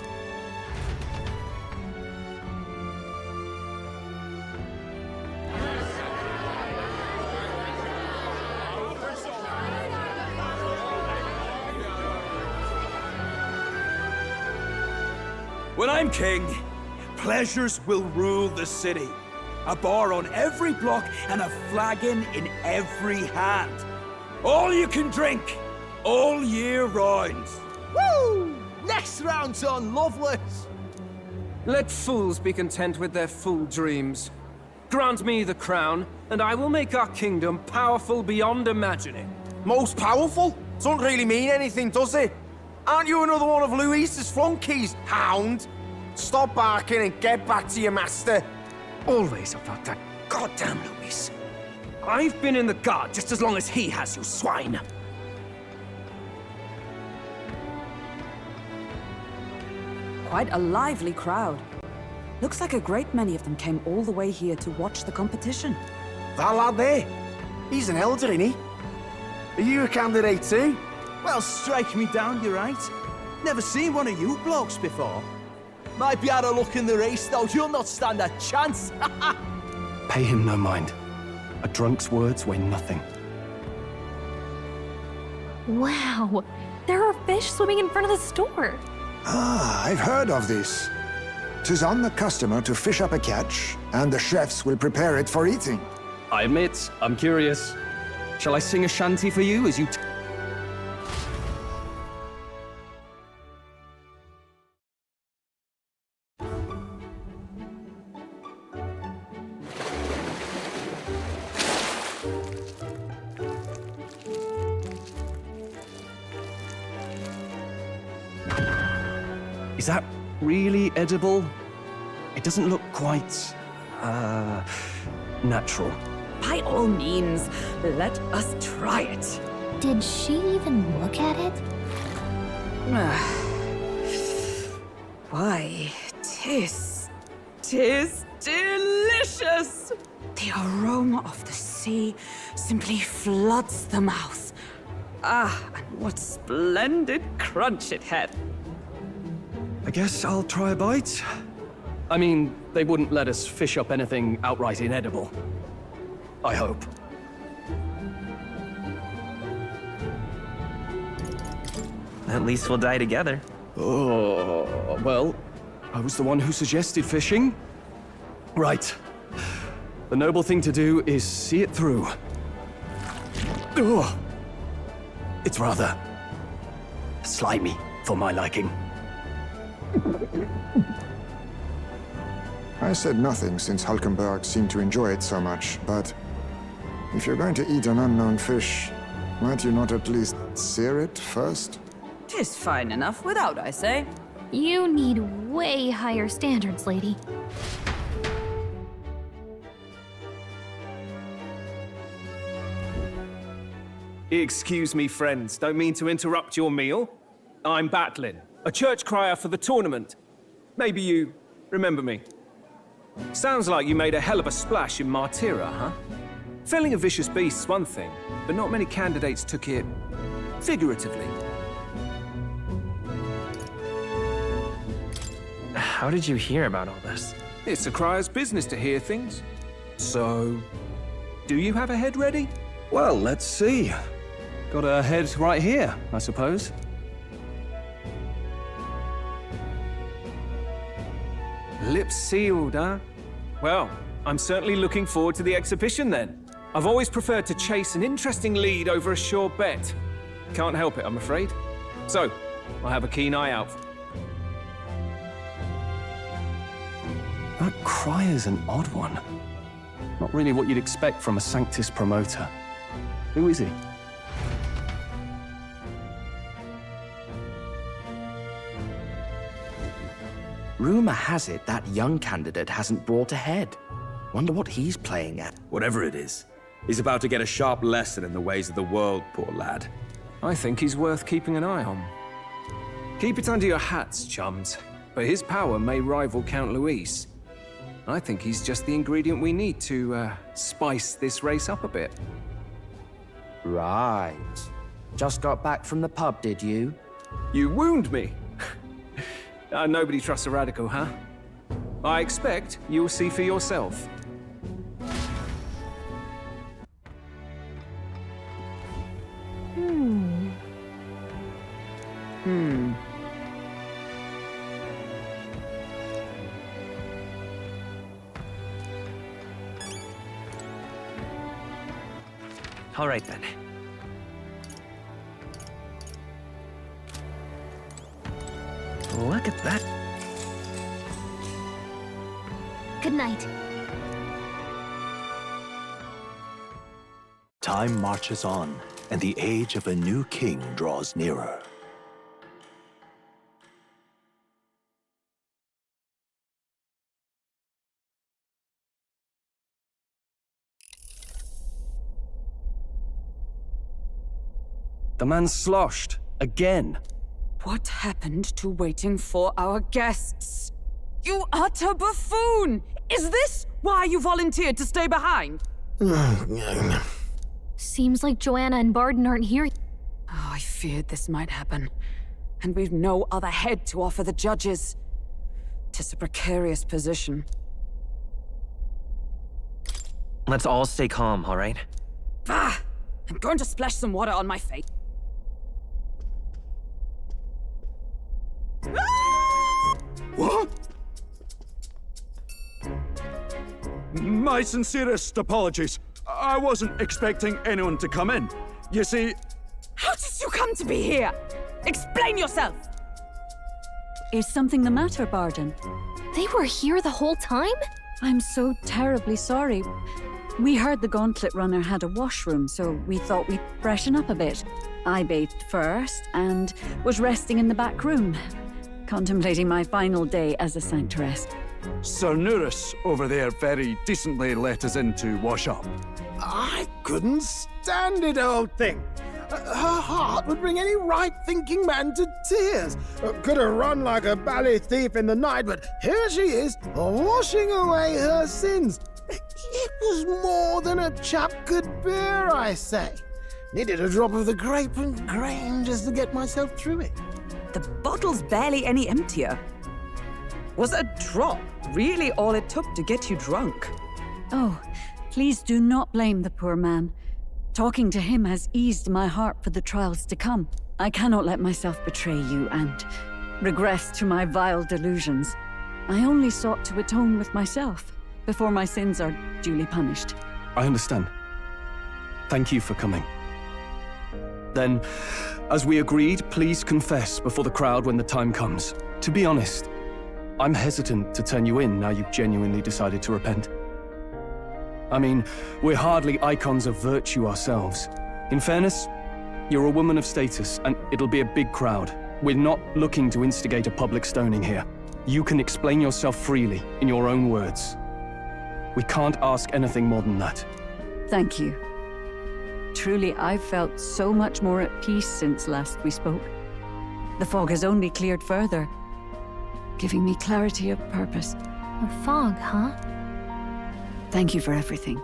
When I'm king, pleasures will rule the city. A bar on every block and a flagon in every hand. All you can drink, all year round. Woo! Next round's on Loveless! Let fools be content with their fool dreams. Grant me the crown, and I will make our kingdom powerful beyond imagining. Most powerful? Doesn't really mean anything, does it? Aren't you another one of Luis's flunkies, hound? Stop barking and get back to your master. Always about that goddamn Luis. I've been in the guard just as long as he has, you swine. Quite a lively crowd. Looks like a great many of them came all the way here to watch the competition. That lad there, he's an elder, isn't he? Are you a candidate too? Well, strike me down, you're right. Never seen one of you blokes before. Might be out of luck in the race, though. You'll not stand a chance. Pay him no mind. A drunk's words weigh nothing. Wow, there are fish swimming in front of the store. Ah, I've heard of this. 'Tis on the customer to fish up a catch, and the chefs will prepare it for eating. I admit, I'm curious. Shall I sing a shanty for you as you... Is that really edible? It doesn't look quite... natural. By all means, let us try it. Did she even look at it? Why, tis delicious! The aroma of the sea simply floods the mouth. Ah, and what splendid crunch it had. I guess I'll try a bite. I mean, they wouldn't let us fish up anything outright inedible. I hope. At least we'll die together. Oh, well, I was the one who suggested fishing. Right. The noble thing to do is see it through. Ugh. It's rather slimy for my liking. I said nothing since Hulkenberg seemed to enjoy it so much, but if you're going to eat an unknown fish, might you not at least sear it first? 'Tis fine enough without, I say. You need way higher standards, lady. Excuse me, friends. Don't mean to interrupt your meal. I'm Batlin, a church crier for the tournament. Maybe you remember me. Sounds like you made a hell of a splash in Martyra, huh? Felling a vicious beast's one thing, but not many candidates took it figuratively. How did you hear about all this? It's a crier's business to hear things. So, do you have a head ready? Well, let's see. Got a head right here, I suppose. Lips sealed, huh? Well, I'm certainly looking forward to the exhibition then. I've always preferred to chase an interesting lead over a sure bet. Can't help it, I'm afraid. So, I'll have a keen eye out. That crier's an odd one. Not really what you'd expect from a Sanctus promoter. Who is he? Rumor has it that young candidate hasn't brought a head. Wonder what he's playing at. Whatever it is, he's about to get a sharp lesson in the ways of the world, poor lad. I think he's worth keeping an eye on. Keep it under your hats, chums. But his power may rival Count Luis. I think he's just the ingredient we need to, spice this race up a bit. Right. Just got back from the pub, did you? You wound me. Nobody trusts a radical, huh? I expect you'll see for yourself. All right then. Look at that. Good night. Time marches on, and the age of a new king draws nearer. The man's sloshed. Again. What happened to waiting for our guests? You utter buffoon! Is this why you volunteered to stay behind? Seems like Joanna and Barden aren't here. Oh, I feared this might happen. And we've no other head to offer the judges. 'Tis a precarious position. Let's all stay calm, all right? Bah! I'm going to splash some water on my face. What? My sincerest apologies. I wasn't expecting anyone to come in. You see... How did you come to be here? Explain yourself! Is something the matter, Barden? They were here the whole time? I'm so terribly sorry. We heard the Gauntlet Runner had a washroom, so we thought we'd freshen up a bit. I bathed first and was resting in the back room, contemplating my final day as a Sanctress. Sir Nuris over there very decently let us in to wash up. I couldn't stand it, old thing. Her heart would bring any right-thinking man to tears. Could have run like a bally thief in the night, but here she is, washing away her sins. It was more than a chap could bear, I say. Needed a drop of the grape and grain just to get myself through it. The bottle's barely any emptier. Was a drop really all it took to get you drunk? Oh, please do not blame the poor man. Talking to him has eased my heart for the trials to come. I cannot let myself betray you and regress to my vile delusions. I only sought to atone with myself. before my sins are duly punished. I understand. Thank you for coming. Then, as we agreed, please confess before the crowd when the time comes. To be honest, I'm hesitant to turn you in now you've genuinely decided to repent. I mean, we're hardly icons of virtue ourselves. In fairness, you're a woman of status, and it'll be a big crowd. We're not looking to instigate a public stoning here. You can explain yourself freely, in your own words. We can't ask anything more than that. Thank you. Truly, I've felt so much more at peace since last we spoke. The fog has only cleared further, giving me clarity of purpose. The fog, huh? Thank you for everything.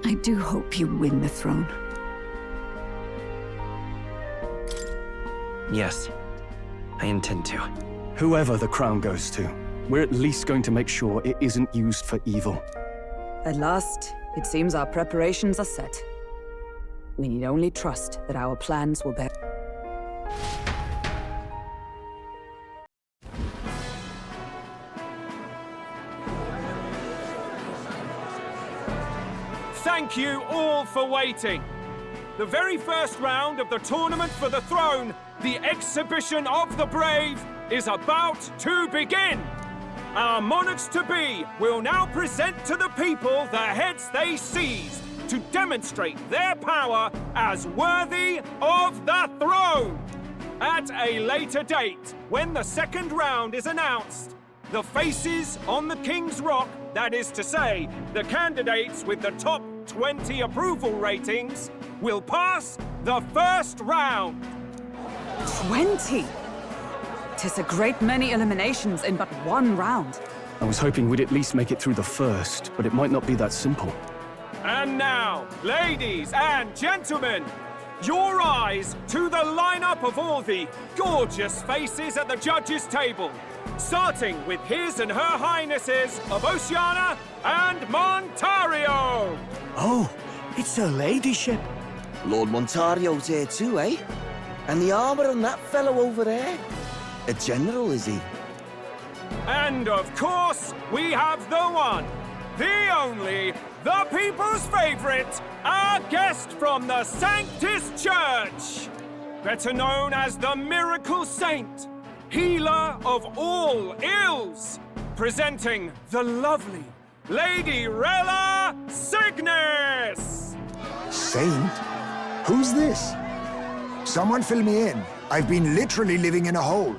I do hope you win the throne. Yes, I intend to. Whoever the crown goes to, we're at least going to make sure it isn't used for evil. At last, it seems our preparations are set. We need only trust that our plans will bear. Thank you all for waiting. The very first round of the tournament for the throne, the exhibition of the brave, is about to begin. Our monarchs-to-be will now present to the people the heads they seized to demonstrate their power as worthy of the throne. At a later date, when the second round is announced, the faces on the King's Rock, that is to say, the candidates with the top 20 approval ratings, will pass the first round. 20? 'Tis a great many eliminations in but one round. I was hoping we'd at least make it through the first, but it might not be that simple. And now, ladies and gentlemen, your eyes to the lineup of all the gorgeous faces at the judges' table, starting with His and Her Highnesses of Oceania and Montario. Oh, it's her ladyship. Lord Montario's here too, eh? And the armor on that fellow over there? A general, is he? And of course, we have the one, the only, the people's favorite, our guest from the Sanctus Church, better known as the Miracle Saint, healer of all ills, presenting the lovely Lady Rella Cygnus! Saint? Who's this? Someone fill me in. I've been literally living in a hole.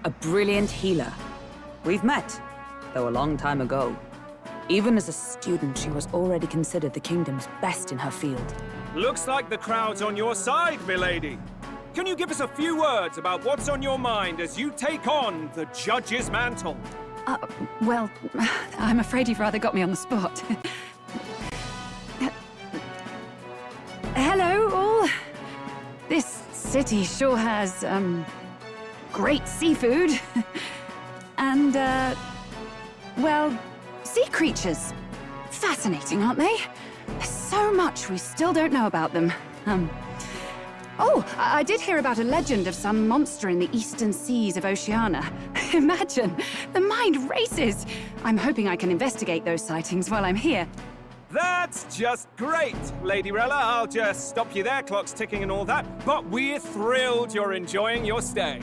A brilliant healer. We've met, though a long time ago. Even as a student, she was already considered the kingdom's best in her field. Looks like the crowd's on your side, milady. Can you give us a few words about what's on your mind as you take on the judge's mantle? Well, I'm afraid you've rather got me on the spot. Hello, all. This city sure has, great seafood. And, well, sea creatures. Fascinating, aren't they? There's so much we still don't know about them. Oh, I did hear about a legend of some monster in the eastern seas of Oceania. Imagine, the mind races. I'm hoping I can investigate those sightings while I'm here. That's just great, Lady Rella. I'll just stop you there, clock's ticking and all that. But we're thrilled you're enjoying your stay.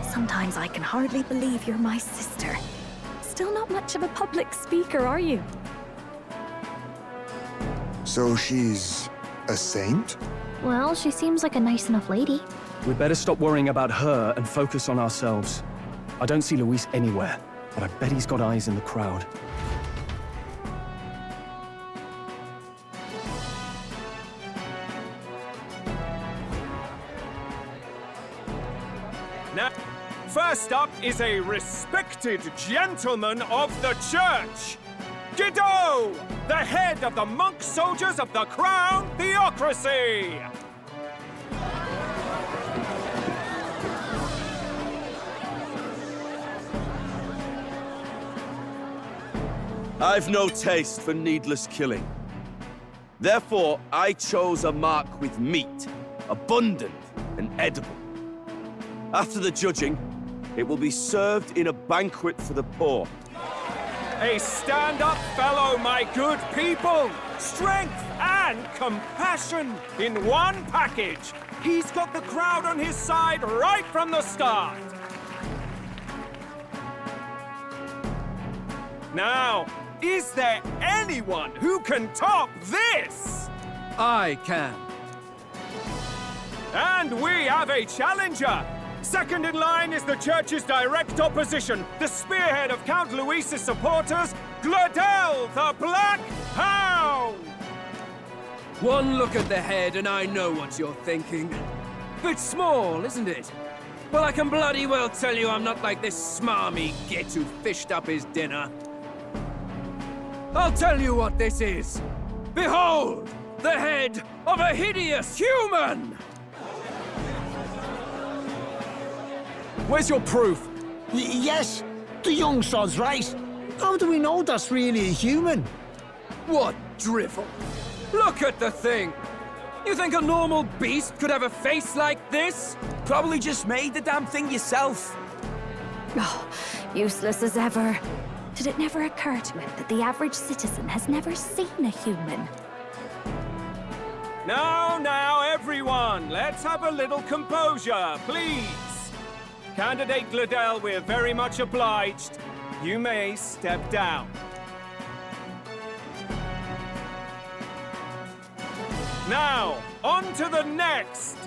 Sometimes I can hardly believe you're my sister. Still not much of a public speaker, are you? So she's a saint? Well, she seems like a nice enough lady. We'd better stop worrying about her and focus on ourselves. I don't see Luis anywhere, but I bet he's got eyes in the crowd. Now, first up is a respected gentleman of the church. Guido, the head of the monk soldiers of the Crown Theocracy. I've no taste for needless killing. Therefore, I chose a mark with meat, abundant and edible. After the judging, it will be served in a banquet for the poor. A stand-up fellow, my good people! Strength and compassion in one package! He's got the crowd on his side right from the start! Now, is there anyone who can top this? I can. And we have a challenger! Second in line is the church's direct opposition, the spearhead of Count Luis's supporters, Gladel the Black Hound! One look at the head and I know what you're thinking. Bit small, isn't it? Well, I can bloody well tell you I'm not like this smarmy git who fished up his dinner. I'll tell you what this is. Behold, the head of a hideous human! Where's your proof? Yes, the young sod's right. How do we know that's really a human? What drivel! Look at the thing! You think a normal beast could have a face like this? Probably just made the damn thing yourself. Oh, useless as ever. Did it never occur to him that the average citizen has never seen a human? Now, everyone, let's have a little composure, please. Candidate Gladel, we're very much obliged. You may step down. Now, on to the next!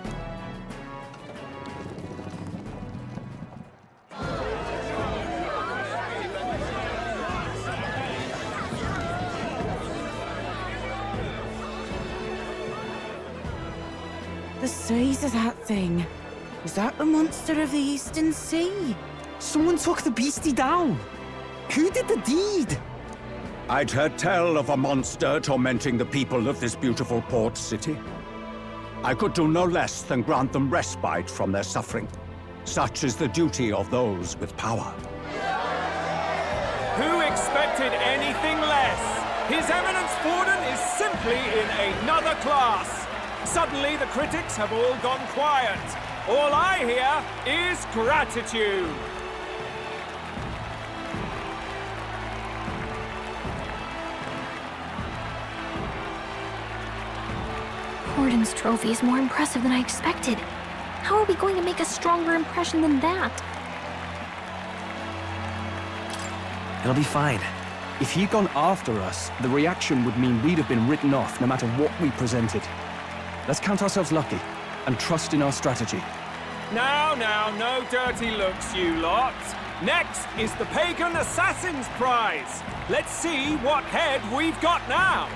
The size of that thing. Is that the monster of the Eastern Sea? Someone took the beastie down. Who did the deed? I'd heard tell of a monster tormenting the people of this beautiful port city. I could do no less than grant them respite from their suffering. Such is the duty of those with power. Who expected anything less? His Eminence Forden is simply in another class. Suddenly, the critics have all gone quiet. All I hear is gratitude. Forden's trophy is more impressive than I expected. How are we going to make a stronger impression than that? It'll be fine. If he'd gone after us, the reaction would mean we'd have been written off no matter what we presented. Let's count ourselves lucky and trust in our strategy. Now, no dirty looks, you lot. Next is the Pagan Assassin's Prize. Let's see what head we've got now.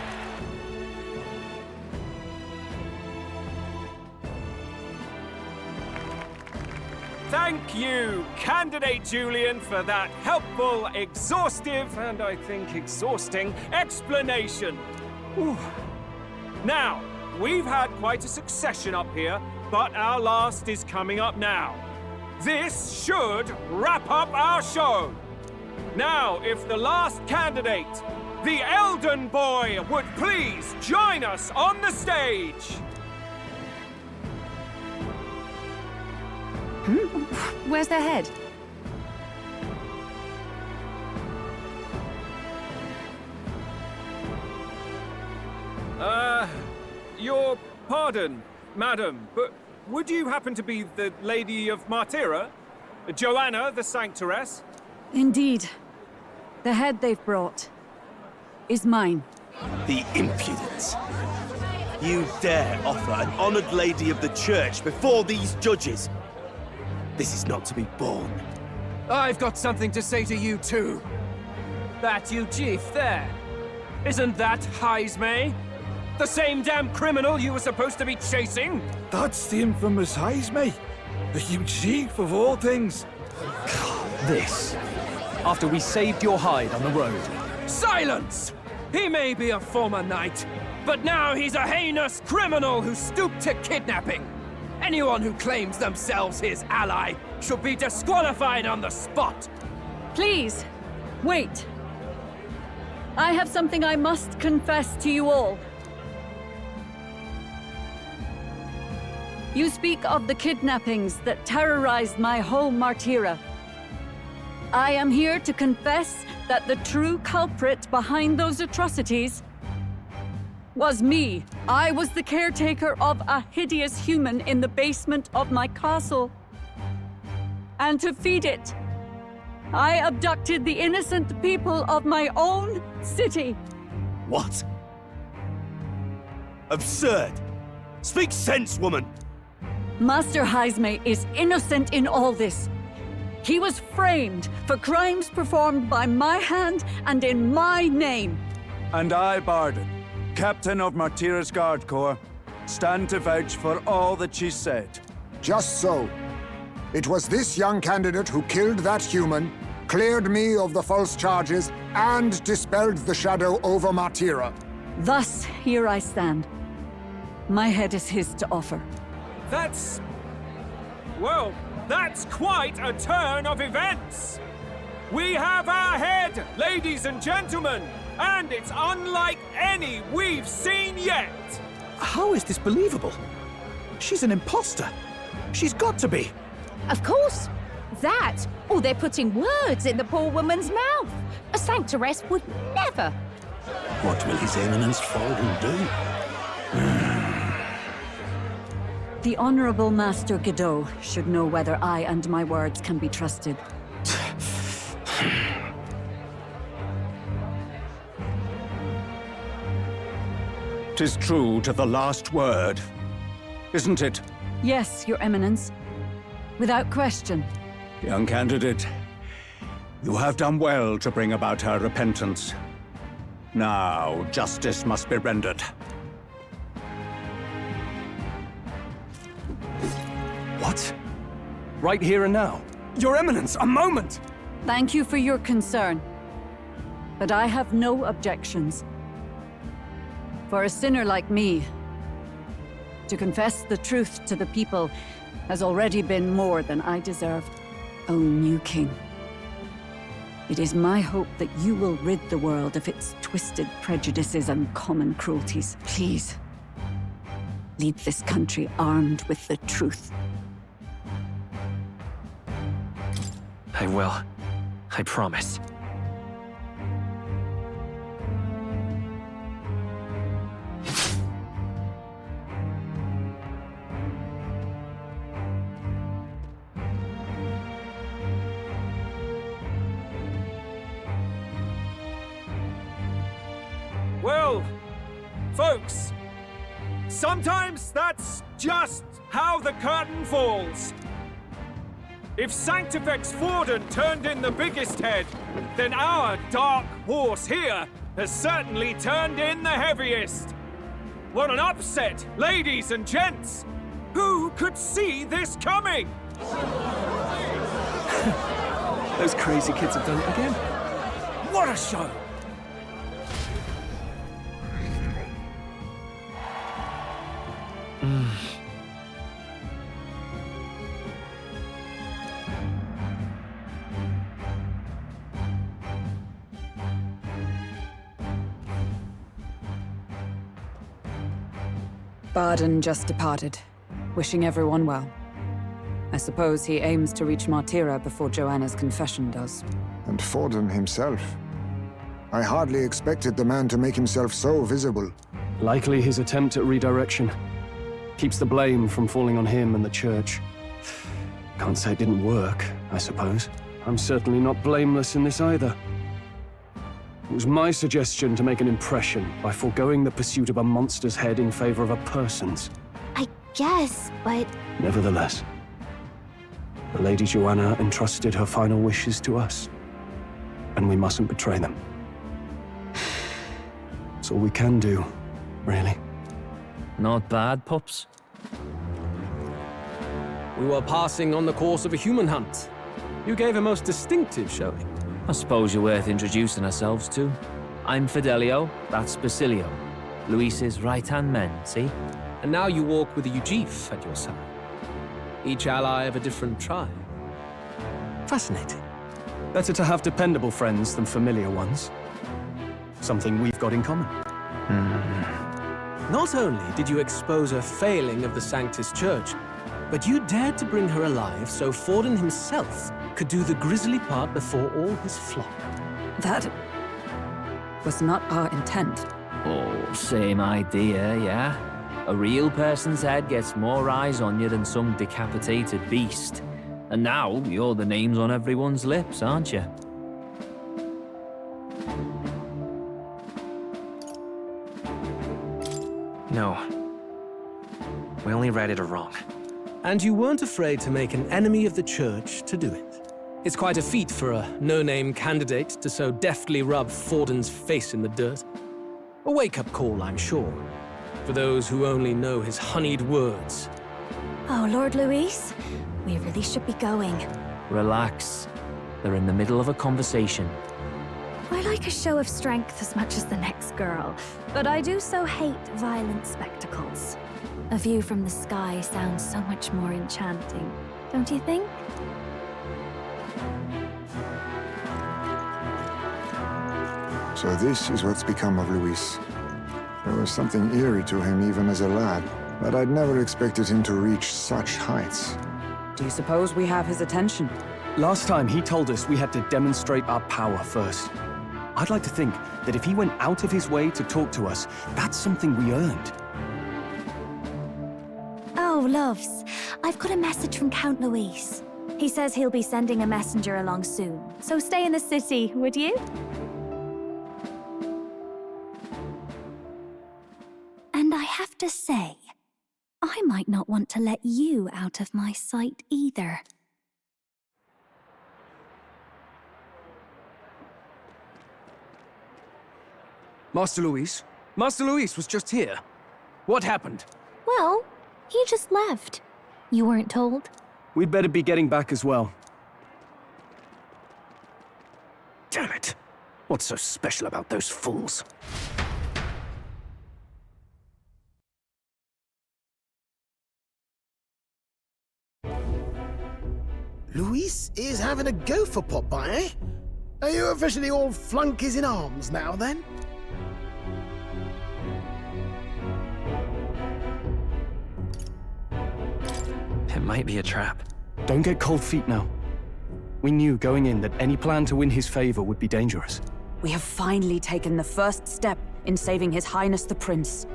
Thank you, Candidate Julian, for that helpful, exhaustive, and I think exhausting explanation. Whew. Now, we've had quite a succession up here, but our last is coming up now. This should wrap up our show. Now, if the last candidate, the Elden Boy, would please join us on the stage. Where's their head? Your pardon, madam, but would you happen to be the Lady of Martyra? Joanna, the Sanctoress? Indeed. The head they've brought is mine. The impudence. You dare offer an honored lady of the church before these judges? This is not to be borne. I've got something to say to you too. That you chief there. Isn't that Hyzme? The same damn criminal you were supposed to be chasing? That's the infamous Hyzme. The huge chief of all things. This. After we saved your hide on the road. Silence! He may be a former knight, but now he's a heinous criminal who stooped to kidnapping. Anyone who claims themselves his ally should be disqualified on the spot. Please, wait. I have something I must confess to you all. You speak of the kidnappings that terrorized my home Martyra. I am here to confess that the true culprit behind those atrocities was me. I was the caretaker of a hideous human in the basement of my castle. And to feed it, I abducted the innocent people of my own city. What? Absurd! Speak sense, woman! Master Hyzme is innocent in all this. He was framed for crimes performed by my hand and in my name. And I, Barden, captain of Martira's Guard Corps, stand to vouch for all that she said. Just so. It was this young candidate who killed that human, cleared me of the false charges, and dispelled the shadow over Martira. Thus, here I stand. My head is his to offer. That's... well, that's quite a turn of events! We have our head, ladies and gentlemen, and it's unlike any we've seen yet! How is this believable? She's an imposter. She's got to be. Of course. That, or they're putting words in the poor woman's mouth. A sanctoress would never. What will His Eminence Folden do? The Honorable Master Godot should know whether I and my words can be trusted. 'Tis true to the last word, isn't it? Yes, Your Eminence. Without question. Young candidate, you have done well to bring about her repentance. Now, justice must be rendered. What? Right here and now? Your Eminence, a moment! Thank you for your concern. But I have no objections. For a sinner like me, to confess the truth to the people has already been more than I deserve. O new king, it is my hope that you will rid the world of its twisted prejudices and common cruelties. Please, lead this country armed with the truth. I will. I promise. Well, folks, sometimes that's just how the curtain falls. If Sanctifex Forden turned in the biggest head, then our dark horse here has certainly turned in the heaviest. What an upset, ladies and gents! Who could see this coming? Those crazy kids have done it again. What a show! Barden just departed, wishing everyone well. I suppose he aims to reach Martira before Joanna's confession does. And Forden himself. I hardly expected the man to make himself so visible. Likely his attempt at redirection. Keeps the blame from falling on him and the church. Can't say it didn't work, I suppose. I'm certainly not blameless in this either. It was my suggestion to make an impression by foregoing the pursuit of a monster's head in favor of a person's. I guess, but... Nevertheless, the Lady Joanna entrusted her final wishes to us, and we mustn't betray them. It's all we can do, really. Not bad, pups. We were passing on the course of a human hunt. You gave a most distinctive showing. I suppose you're worth introducing ourselves to. I'm Fidelio, that's Basilio. Luis's right-hand men, see? And now you walk with a Ujif at your side. Each ally of a different tribe. Fascinating. Better to have dependable friends than familiar ones. Something we've got in common. Not only did you expose a failing of the Sanctus Church, but you dared to bring her alive so Forden himself could do the grisly part before all his flock. That was not our intent. Oh, same idea, yeah? A real person's head gets more eyes on you than some decapitated beast. And now, you're the names on everyone's lips, aren't you? No. We only read it wrong. And you weren't afraid to make an enemy of the church to do it. It's quite a feat for a no-name candidate to so deftly rub Forden's face in the dirt. A wake-up call, I'm sure, for those who only know his honeyed words. Oh, Lord Luis, we really should be going. Relax. They're in the middle of a conversation. I like a show of strength as much as the next girl, but I do so hate violent spectacles. A view from the sky sounds so much more enchanting, don't you think? So this is what's become of Luis. There was something eerie to him even as a lad, but I'd never expected him to reach such heights. Do you suppose we have his attention? Last time he told us we had to demonstrate our power first. I'd like to think that if he went out of his way to talk to us, that's something we earned. Oh, loves, I've got a message from Count Luis. He says he'll be sending a messenger along soon, so stay in the city, would you? And I have to say, I might not want to let you out of my sight either. Master Luis? Master Luis was just here. What happened? Well, he just left. You weren't told? We'd better be getting back as well. Damn it. What's so special about those fools? Luis is having a go for Popeye, eh? Are you officially all flunkies in arms now, then? It might be a trap. Don't get cold feet now. We knew going in that any plan to win his favor would be dangerous. We have finally taken the first step in saving His Highness the Prince.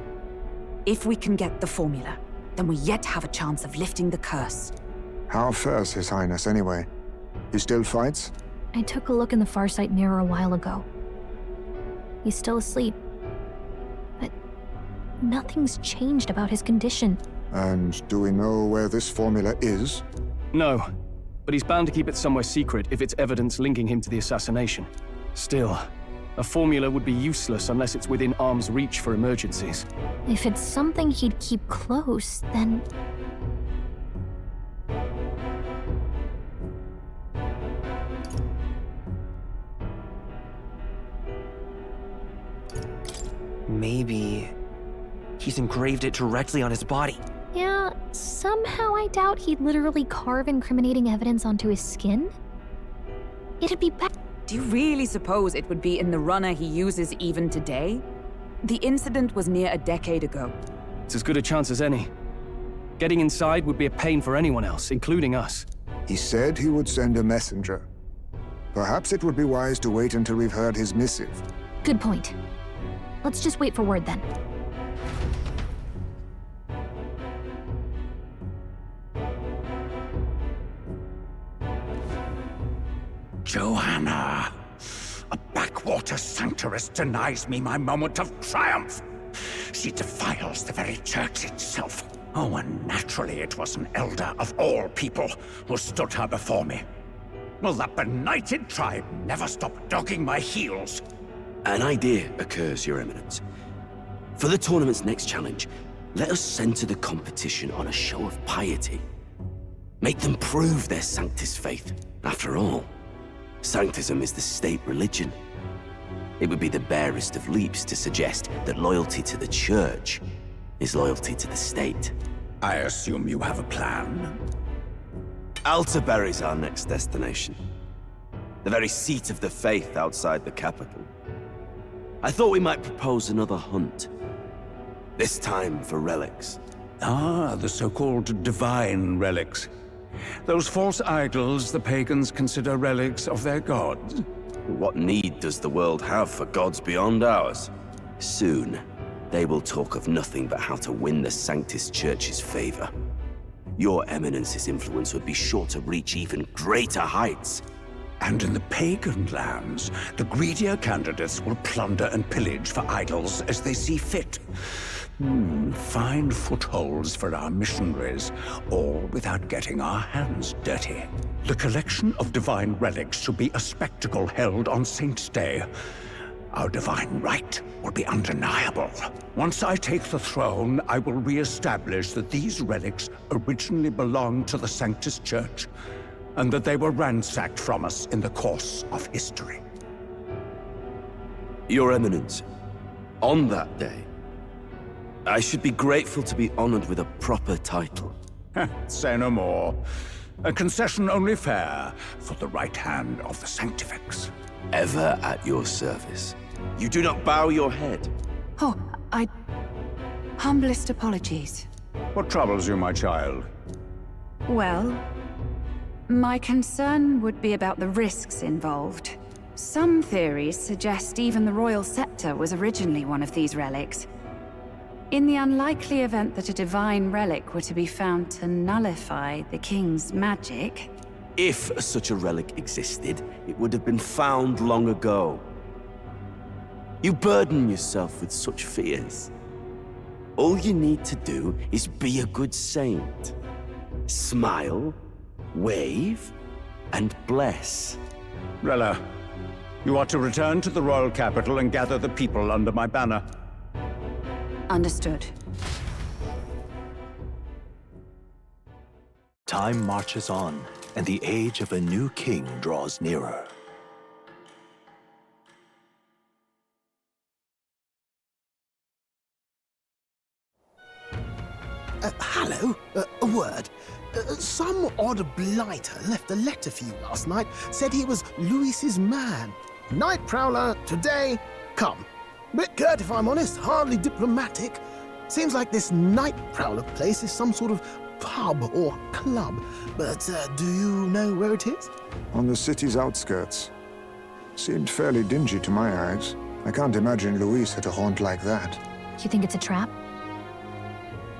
If we can get the formula, then we yet have a chance of lifting the curse. How fares His Highness, anyway? He still fights? I took a look in the Farsight mirror a while ago. He's still asleep. But nothing's changed about his condition. And do we know where this formula is? No, but he's bound to keep it somewhere secret if it's evidence linking him to the assassination. Still, a formula would be useless unless it's within arm's reach for emergencies. If it's something he'd keep close, then... Maybe he's engraved it directly on his body. Yeah, somehow I doubt he'd literally carve incriminating evidence onto his skin. It'd be bad. Do you really suppose it would be in the runner he uses even today? The incident was near a decade ago. It's as good a chance as any. Getting inside would be a pain for anyone else, including us. He said he would send a messenger. Perhaps it would be wise to wait until we've heard his missive. Good point. Let's just wait for word then. Johanna! A backwater sanctuarist denies me my moment of triumph! She defiles the very church itself. Oh, and naturally it was an elder of all people who stood her before me. Will that benighted tribe never stop dogging my heels? An idea occurs, Your Eminence. For the tournament's next challenge, let us center the competition on a show of piety. Make them prove their Sanctus faith. After all, Sanctism is the state religion. It would be the barest of leaps to suggest that loyalty to the Church is loyalty to the state. I assume you have a plan? Altaberry's our next destination. The very seat of the faith outside the capital. I thought we might propose another hunt. This time for relics. Ah, the so-called divine relics. Those false idols the pagans consider relics of their gods. What need does the world have for gods beyond ours? Soon, they will talk of nothing but how to win the Sanctus Church's favor. Your Eminence's influence would be sure to reach even greater heights. And in the pagan lands, the greedier candidates will plunder and pillage for idols as they see fit. Fine footholds for our missionaries, all without getting our hands dirty. The collection of divine relics should be a spectacle held on Saint's Day. Our divine right will be undeniable. Once I take the throne, I will re-establish that these relics originally belonged to the Sanctus Church, and that they were ransacked from us in the course of history. Your Eminence, on that day, I should be grateful to be honored with a proper title. Say no more. A concession only fair for the right hand of the Sanctifex. Ever at your service. You do not bow your head. Oh, humblest apologies. What troubles you, my child? Well, my concern would be about the risks involved. Some theories suggest even the royal scepter was originally one of these relics. In the unlikely event that a divine relic were to be found to nullify the king's magic... If such a relic existed, it would have been found long ago. You burden yourself with such fears. All you need to do is be a good saint. Smile, wave, and bless. Rella, you are to return to the royal capital and gather the people under my banner. Understood. Time marches on, and the age of a new king draws nearer. Hello? A word. Some odd blighter left a letter for you last night. Said he was Louis's man. Night Prowler, today, come. Bit curt, if I'm honest, hardly diplomatic. Seems like this Night Prowler place is some sort of pub or club. But do you know where it is? On the city's outskirts. Seemed fairly dingy to my eyes. I can't imagine Louis had a haunt like that. You think it's a trap?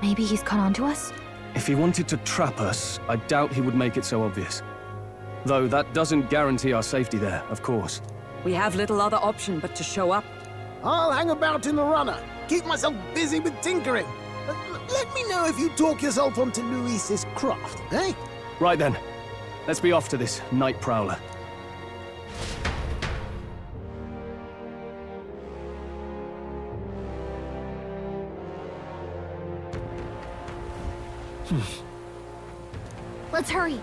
Maybe he's caught on to us? If he wanted to trap us, I doubt he would make it so obvious. Though that doesn't guarantee our safety there, of course. We have little other option but to show up. I'll hang about in the runner. Keep myself busy with tinkering. Let me know if you talk yourself onto Louis's craft, eh? Right then. Let's be off to this Night Prowler. Let's hurry.